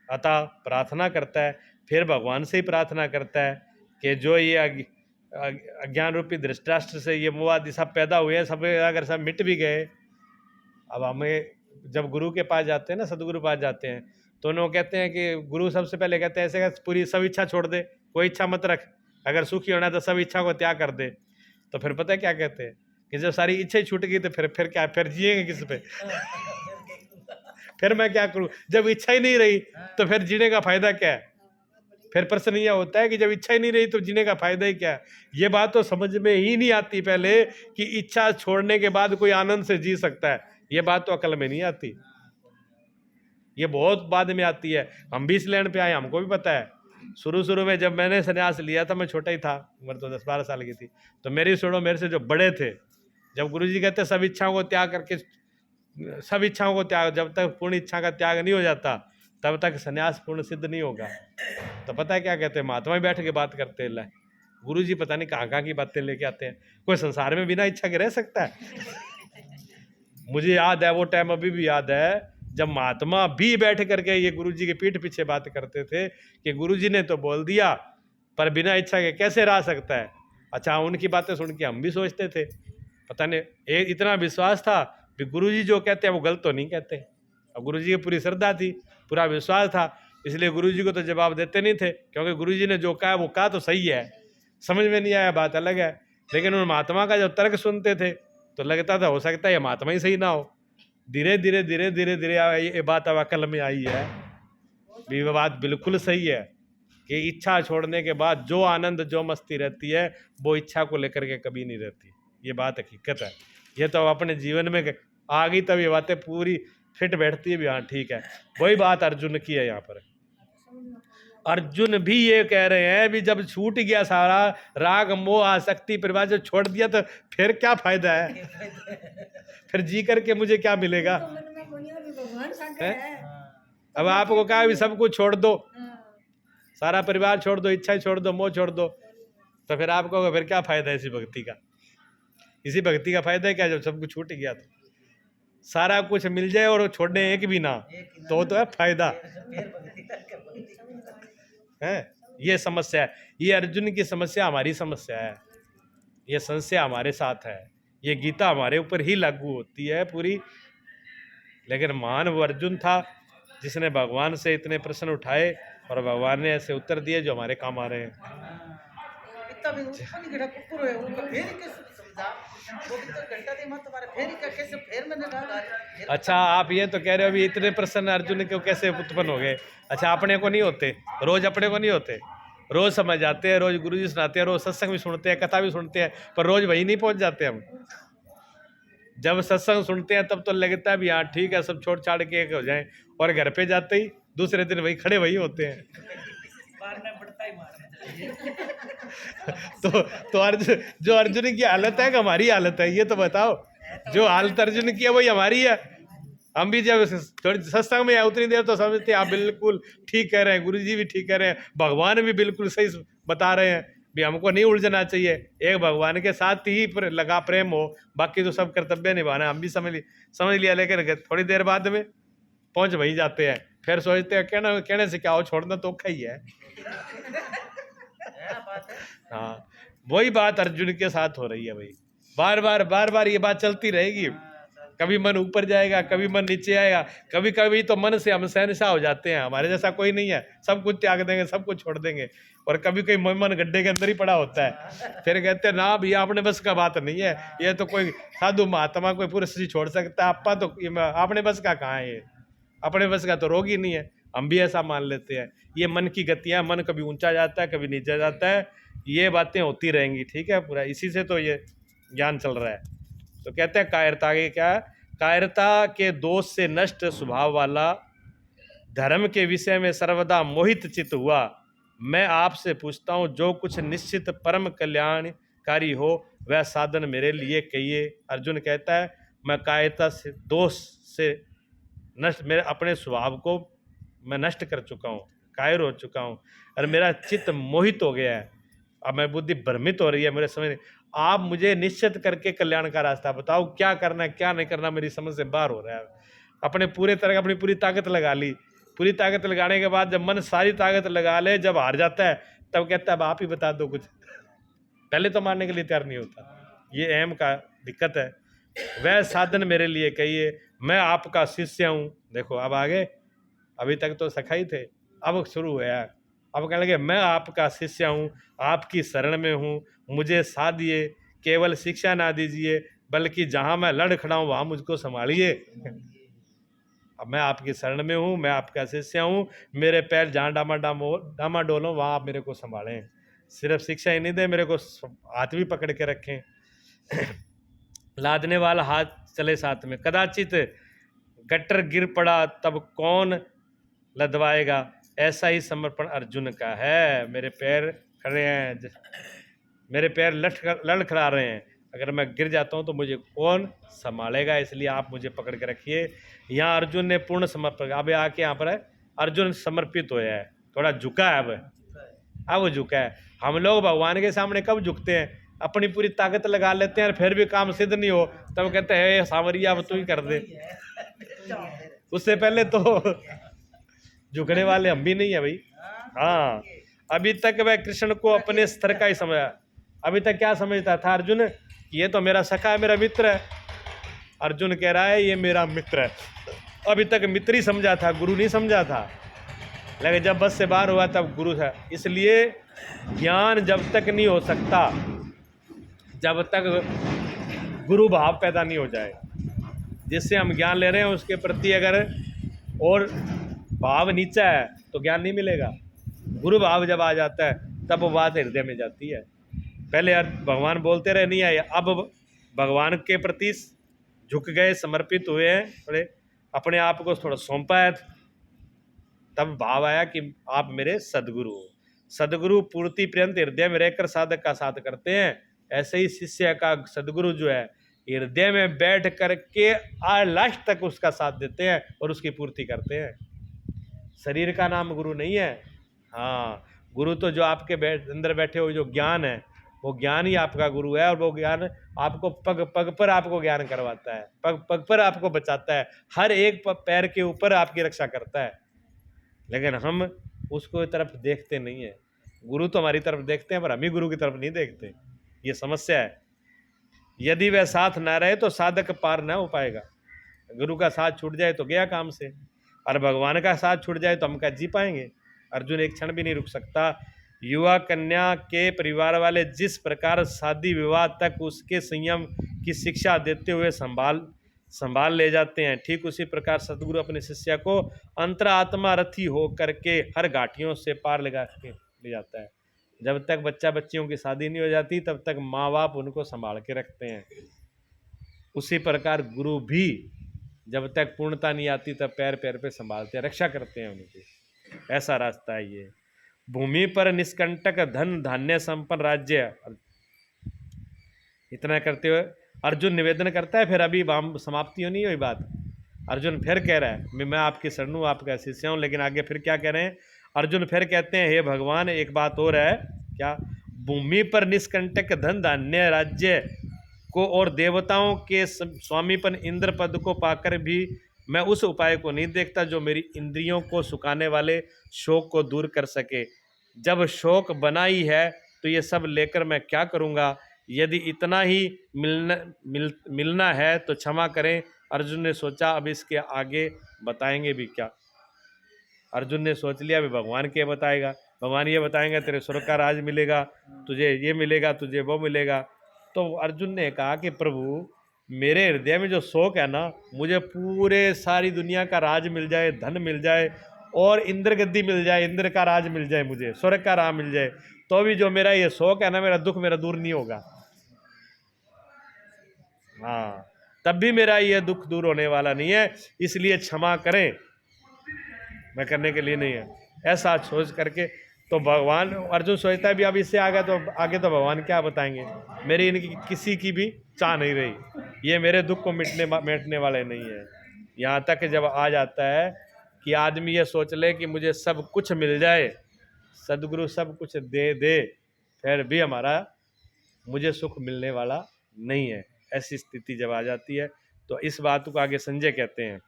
अतः प्रार्थना करता है। फिर भगवान से ही प्रार्थना करता है कि जो ये अज्ञान रूपी धृतराष्ट्र से ये मोह आदि सब पैदा हुए हैं, सब अगर सब मिट भी गए, अब हमें जब गुरु के पास जाते हैं ना, सदगुरु पास जाते हैं, तो उन्होंने कहते हैं कि गुरु सबसे पहले कहते हैं ऐसे पूरी सब इच्छा छोड़ दे, कोई इच्छा मत रख, अगर सुखी होना है तो सब इच्छा को त्याग कर दे। तो फिर पता है क्या कहते हैं कि जब सारी इच्छा ही छूट गई तो फिर क्या, फिर जिएंगे किस पे। फिर मैं क्या करूं, जब इच्छा ही नहीं रही तो फिर जीने का फायदा क्या है। फिर प्रश्न यह होता है कि जब इच्छा ही नहीं रही तो जीने का फायदा ही क्या है। ये बात तो समझ में ही नहीं आती पहले कि इच्छा छोड़ने के बाद कोई आनंद से जी सकता है। ये बात तो अकल में नहीं आती, ये बहुत बाद में आती है। हम भी इस लैंड पे आए, हमको भी पता है। शुरू में जब मैंने संन्यास लिया था, मैं छोटा ही था, उम्र तो 10-12 साल की थी, तो मेरी छोड़ो मेरे से जो बड़े थे, जब गुरुजी कहते सब इच्छाओं को त्याग करके, सब इच्छाओं को त्याग, जब तक पूर्ण इच्छा का त्याग नहीं हो जाता तब तक संन्यास पूर्ण सिद्ध नहीं होगा। तो पता है क्या कहते हैं, महात्मा ही बैठ के बात करते हैं, गुरु जी पता नहीं कहाँ की बातें लेके आते हैं। कोई संसार में बिना इच्छा के रह सकता है? मुझे याद है वो टाइम, अभी भी याद है, जब महात्मा भी बैठ करके ये गुरु जी के पीठ पीछे बात करते थे कि गुरु जी ने तो बोल दिया पर बिना इच्छा के कैसे रह सकता है। अच्छा, उनकी बातें सुन के हम भी सोचते थे, पता नहीं, एक इतना विश्वास था कि गुरु जी जो कहते हैं वो गलत तो नहीं कहते। अब गुरु जी की पूरी श्रद्धा थी, पूरा विश्वास था, इसलिए गुरु जी को तो जवाब देते नहीं थे, क्योंकि गुरु जी ने जो कहा वो कहा तो सही है। समझ में नहीं आया बात अलग है, लेकिन उन महात्मा का जब तर्क सुनते थे तो लगता था हो सकता है ये महात्मा ही सही ना हो। धीरे धीरे धीरे धीरे धीरे ये बात अब अकल में आई है, भी वो बात बिल्कुल सही है कि इच्छा छोड़ने के बाद जो आनंद जो मस्ती रहती है वो इच्छा को लेकर के कभी नहीं रहती। ये बात हकीकत है, ये तो अपने जीवन में आ गई तब ये बातें पूरी फिट बैठती है भी। हाँ ठीक है, वही बात अर्जुन की है यहाँ पर। अर्जुन भी ये कह रहे हैं भी जब छूट गया सारा राग मोह आसक्ति परिवार, जब छोड़ दिया तो फिर क्या फायदा है, फिर जी करके मुझे क्या मिलेगा। अब आपको कहा भी सब कुछ छोड़ दो, सारा परिवार छोड़ दो, इच्छा छोड़ दो, मोह छोड़ दो, तो फिर आपको फिर क्या फायदा है इसी भक्ति का। इसी भक्ति का फायदा है क्या, जब सब कुछ छूट गया तो सारा कुछ मिल जाए और छोड़ने एक भी ना तो है फायदा है। ये समस्या है, ये अर्जुन की समस्या हमारी समस्या है, ये संशय हमारे साथ है, ये गीता हमारे ऊपर ही लागू होती है पूरी। लेकिन महान वो अर्जुन था जिसने भगवान से इतने प्रश्न उठाए और भगवान ने ऐसे उत्तर दिए जो हमारे काम आ रहे हैं। अच्छा, आप ये तो कह रहे हो अभी इतने प्रश्न अर्जुन को कैसे उत्पन्न हो गए। अच्छा, अपने को नहीं होते, रोज अपने को नहीं होते, रोज समझ जाते हैं, रोज गुरु जी सुनाते हैं, रोज सत्संग भी सुनते हैं, कथा भी सुनते हैं, पर रोज वही नहीं पहुंच जाते हम। जब सत्संग सुनते हैं तब तो लगता है भी हाँ ठीक है, सब छोड़ छाड़ के एक हो जाए, और घर पे जाते ही दूसरे दिन वही खड़े वही होते हैं। तो अर्जुन, जो अर्जुन की हालत है कि हमारी हालत है, ये तो बताओ। जो हालत अर्जुन की है वही हमारी है। हम भी जब सत्संग में उतनी देर तो समझते आप बिल्कुल ठीक कह रहे हैं, गुरुजी भी ठीक कह रहे हैं, भगवान भी बिल्कुल सही बता रहे हैं भी हमको नहीं उलझना चाहिए, एक भगवान के साथ ही लगा प्रेम हो, बाकी तो सब कर्तव्य निभाना। हम भी समझ लिया, लेकिन थोड़ी देर बाद में पहुंच वही जाते हैं, फिर सोचते हैं कहने से क्या हो, छोड़ना तो औखा ही है। हाँ, वही बात अर्जुन के साथ हो रही है भाई, बार बार ये बात चलती रहेगी। कभी मन ऊपर जाएगा, कभी मन नीचे आएगा, कभी कभी तो मन से हम शहंशाह हो जाते हैं, हमारे जैसा कोई नहीं है, सब कुछ त्याग देंगे, सब कुछ छोड़ देंगे। और कभी कोई मन गड्ढे के अंदर ही पड़ा होता है, फिर कहते हैं ना भैया अपने बस का बात नहीं है, ये तो कोई साधु महात्मा कोई पुरुष ही छोड़ सकता है, आपा तो अपने बस का कहाँ है, ये अपने बस का तो रोग ही नहीं है। हम भी ऐसा मान लेते हैं, ये मन की गतियाँ, मन कभी ऊंचा जाता है कभी नीचा जाता है, ये बातें होती रहेंगी, ठीक है पूरा, इसी से तो ये ज्ञान चल रहा है। तो कहते हैं कायरता के क्या, कायरता के दोष से नष्ट स्वभाव वाला, धर्म के विषय में सर्वदा मोहित चित्त हुआ, मैं आपसे पूछता हूँ जो कुछ निश्चित परम कल्याणकारी हो वह साधन मेरे लिए कहिए। अर्जुन कहता है मैं कायरता से दोष से नष्ट, मेरे अपने स्वभाव को मैं नष्ट कर चुका हूँ, कायर हो चुका हूँ और मेरा चित्त मोहित हो गया है। अब मैं बुद्धि भ्रमित हो रही है, मेरे समझ नहीं। आप मुझे निश्चित करके कल्याण का रास्ता बताओ, क्या करना है क्या नहीं करना, मेरी समझ से बाहर हो रहा है। अपने पूरे तरह अपनी पूरी ताकत लगा ली, पूरी ताकत लगाने के बाद जब मन सारी ताकत लगा ले, जब हार जाता है तब कहता है अब आप ही बता दो कुछ। पहले तो मानने के लिए तैयार नहीं होता। ये अहम का दिक्कत है। वह साधन मेरे लिए कहिए, मैं आपका शिष्य हूँ। देखो अब आगे, अभी तक तो सखा ही थे, अब शुरू हुआ है। अब कहने लगे मैं आपका शिष्य हूँ, आपकी शरण में हूँ, मुझे साधिए, केवल शिक्षा ना दीजिए बल्कि जहाँ मैं लड़ खड़ा हूँ वहाँ मुझको संभालिए। अब मैं आपकी शरण में हूँ, मैं आपका शिष्य हूँ, मेरे पैर जहाँ डामाडोल हो वहाँ आप मेरे को संभालें। सिर्फ शिक्षा ही नहीं दे, मेरे को हाथ भी पकड़ के रखें। लादने वाला हाथ चले साथ में, कदाचित गट्टर गिर पड़ा तब कौन लदवाएगा, ऐसा ही समर्पण अर्जुन का है। मेरे पैर खड़े हैं, मेरे पैर लड़खड़ा रहे हैं, अगर मैं गिर जाता हूँ तो मुझे कौन संभालेगा, इसलिए आप मुझे पकड़ के रखिए। यहाँ अर्जुन ने पूर्ण समर्पण, अब आके यहाँ पर है अर्जुन समर्पित होया है, थोड़ा झुका है। अब झुका है। हम लोग भगवान के सामने कब झुकते हैं, अपनी पूरी ताकत लगा लेते हैं और फिर भी काम सिद्ध नहीं हो तब कहते हैं सावरिया अब तू ही कर दे। उससे पहले तो झुकने वाले हम भी नहीं है भाई। हाँ, अभी तक वह कृष्ण को अपने स्तर का ही समझा। अभी तक क्या समझता था अर्जुन, ये तो मेरा सखा है, मेरा मित्र है। अर्जुन कह रहा है ये मेरा मित्र है। अभी तक मित्र ही समझा था, गुरु नहीं समझा था। लेकिन जब बस से बाहर हुआ तब गुरु था। इसलिए ज्ञान जब तक नहीं हो सकता जब तक गुरु भाव पैदा नहीं हो जाए। जिससे हम ज्ञान ले रहे हैं उसके प्रति अगर और भाव नीचा है तो ज्ञान नहीं मिलेगा। गुरु भाव जब आ जाता है तब वो बात हृदय में जाती है। पहले भगवान बोलते रहे नहीं आए, अब भगवान के प्रति झुक गए, समर्पित हुए हैं, थोड़े अपने आप को थोड़ा सौंपा है, तब भाव आया कि आप मेरे सदगुरु हो। सदगुरु पूर्ति पर्यंत हृदय में रहकर साधक का साथ करते हैं। ऐसे ही शिष्य का सदगुरु जो है हृदय में बैठ करके लास्ट तक उसका साथ देते हैं और उसकी पूर्ति करते हैं। शरीर का नाम गुरु नहीं है। हाँ, गुरु तो जो आपके अंदर बैठे हुए जो ज्ञान है वो ज्ञान ही आपका गुरु है। और वो ज्ञान आपको पग पग पर आपको ज्ञान करवाता है, पग पग पर आपको बचाता है, हर एक पैर के ऊपर आपकी रक्षा करता है। लेकिन हम उसको तरफ देखते नहीं है। गुरु तो हमारी तरफ देखते हैं पर हम ही गुरु की तरफ नहीं देखते। ये समस्या है। यदि वह साथ ना रहे तो साधक पार ना हो पाएगा। गुरु का साथ छूट जाए तो गया काम से, और भगवान का साथ छूट जाए तो हम क्या जी पाएंगे। अर्जुन एक क्षण भी नहीं रुक सकता। युवा कन्या के परिवार वाले जिस प्रकार शादी विवाह तक उसके संयम की शिक्षा देते हुए संभाल ले जाते हैं, ठीक उसी प्रकार सतगुरु अपने शिष्य को अंतरात्मा रथी हो करके हर घाटियों से पार लगा के ले जाता है। जब तक बच्चा बच्चियों की शादी नहीं हो जाती तब तक माँ बाप उनको संभाल के रखते हैं। उसी प्रकार गुरु भी जब तक पूर्णता नहीं आती तब पैर पैर पे संभालते हैं, रक्षा करते हैं उनकी। ऐसा रास्ता है ये। भूमि पर निष्कंटक धन धान्य संपन्न राज्य। इतना करते हुए अर्जुन निवेदन करता है, फिर अभी समाप्ति नहीं हुई बात। अर्जुन फिर कह रहा है मैं आपकी शरण हूँ, आपका शिष्य हूँ। लेकिन आगे फिर क्या कह रहे हैं अर्जुन, फिर कहते हैं हे भगवान एक बात और है। क्या? भूमि पर निष्कंटक धन धान्य राज्य को और देवताओं के स्वामीपन इंद्र पद को पाकर भी मैं उस उपाय को नहीं देखता जो मेरी इंद्रियों को सुखाने वाले शोक को दूर कर सके। जब शोक बना ही है तो ये सब लेकर मैं क्या करूँगा। यदि इतना ही मिलना है तो क्षमा करें। अर्जुन ने सोचा अब इसके आगे बताएंगे भी क्या। अर्जुन ने सोच लिया अभी भगवान क्या बताएगा। भगवान ये बताएंगे तेरे स्वर्ग का राज मिलेगा, तुझे ये मिलेगा, तुझे वो मिलेगा। तो अर्जुन ने कहा कि प्रभु मेरे हृदय में जो शौक है ना, मुझे पूरे सारी दुनिया का राज मिल जाए, धन मिल जाए और इंद्र गद्दी मिल जाए, इंद्र का राज मिल जाए, मुझे स्वर्ग का राज मिल जाए, तो भी जो मेरा ये शौक है ना, मेरा दुख मेरा दूर नहीं होगा। हाँ, तब भी मेरा ये दुख दूर होने वाला नहीं है, इसलिए क्षमा करें, मैं करने के लिए नहीं है। ऐसा सोच करके तो भगवान अर्जुन सोचता है भी अब इससे आगे तो भगवान क्या बताएंगे। मेरी इनकी किसी की भी चाह नहीं रही, ये मेरे दुख को मिटने वाले नहीं है। यहाँ तक जब आ जाता है कि आदमी ये सोच ले कि मुझे सब कुछ मिल जाए, सदगुरु सब कुछ दे दे, फिर भी मुझे सुख मिलने वाला नहीं है। ऐसी स्थिति जब आ जाती है तो इस बात को आगे संजय कहते हैं।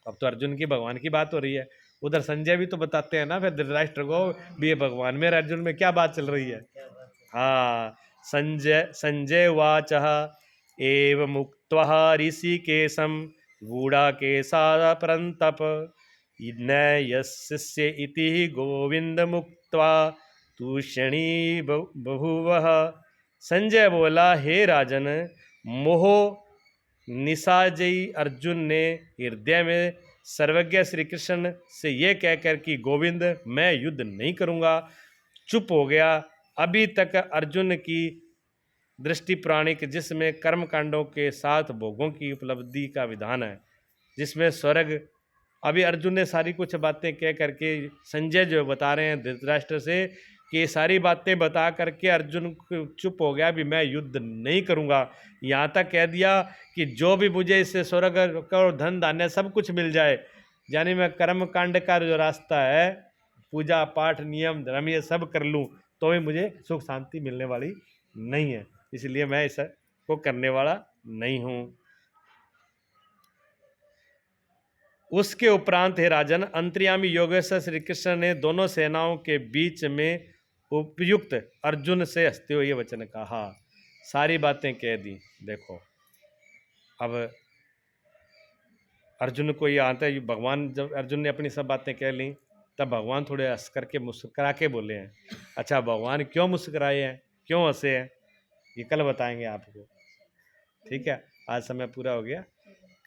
अब तो अर्जुन की भगवान की बात हो रही है, उधर संजय भी तो बताते हैं ना फिर धृतराष्ट्र को भी, ये भगवान में अर्जुन में क्या बात चल रही है। हाँ, संजय वाचः एव मुक्त्वा ऋषिकेशं गूढ़ाकेशा परन्तप न यस्य इति गोविंद मुक्त्वा तूष्णी बभूवः। संजय बोला, हे राजन, मोह निसाजई अर्जुन ने हृदय में सर्वज्ञ श्री कृष्ण से यह कहकर कि गोविंद मैं युद्ध नहीं करूंगा, चुप हो गया। अभी तक अर्जुन की दृष्टि प्राणिक, जिसमें कर्म कांडों के साथ भोगों की उपलब्धि का विधान है, जिसमें स्वर्ग, अभी अर्जुन ने सारी कुछ बातें कह करके संजय जो बता रहे हैं धृतराष्ट्र से कि ये सारी बातें बता करके अर्जुन चुप हो गया, भी मैं युद्ध नहीं करूंगा। यहाँ तक कह दिया कि जो भी मुझे इससे स्वर्ग और धन धान्य सब कुछ मिल जाए, यानी मैं कर्म कांड का जो रास्ता है, पूजा पाठ नियम धर्म ये सब कर लूँ, तो भी मुझे सुख शांति मिलने वाली नहीं है, इसलिए मैं इसको करने वाला नहीं हूँ। उसके उपरांत हे राजन, अंतर्यामी योगेश्वर श्री कृष्ण ने दोनों सेनाओं के बीच में उपयुक्त अर्जुन से हंसते हुए ये वचन कहा। सारी बातें कह दी। देखो अब अर्जुन को ये आता है, भगवान जब अर्जुन ने अपनी सब बातें कह ली तब भगवान थोड़े हंस करके मुस्कुरा के बोले हैं। अच्छा, भगवान क्यों मुस्कुराए हैं, क्यों हंसे हैं, ये कल बताएंगे आपको। ठीक है, आज समय पूरा हो गया,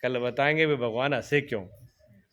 कल बताएंगे भी भगवान हंसे क्यों।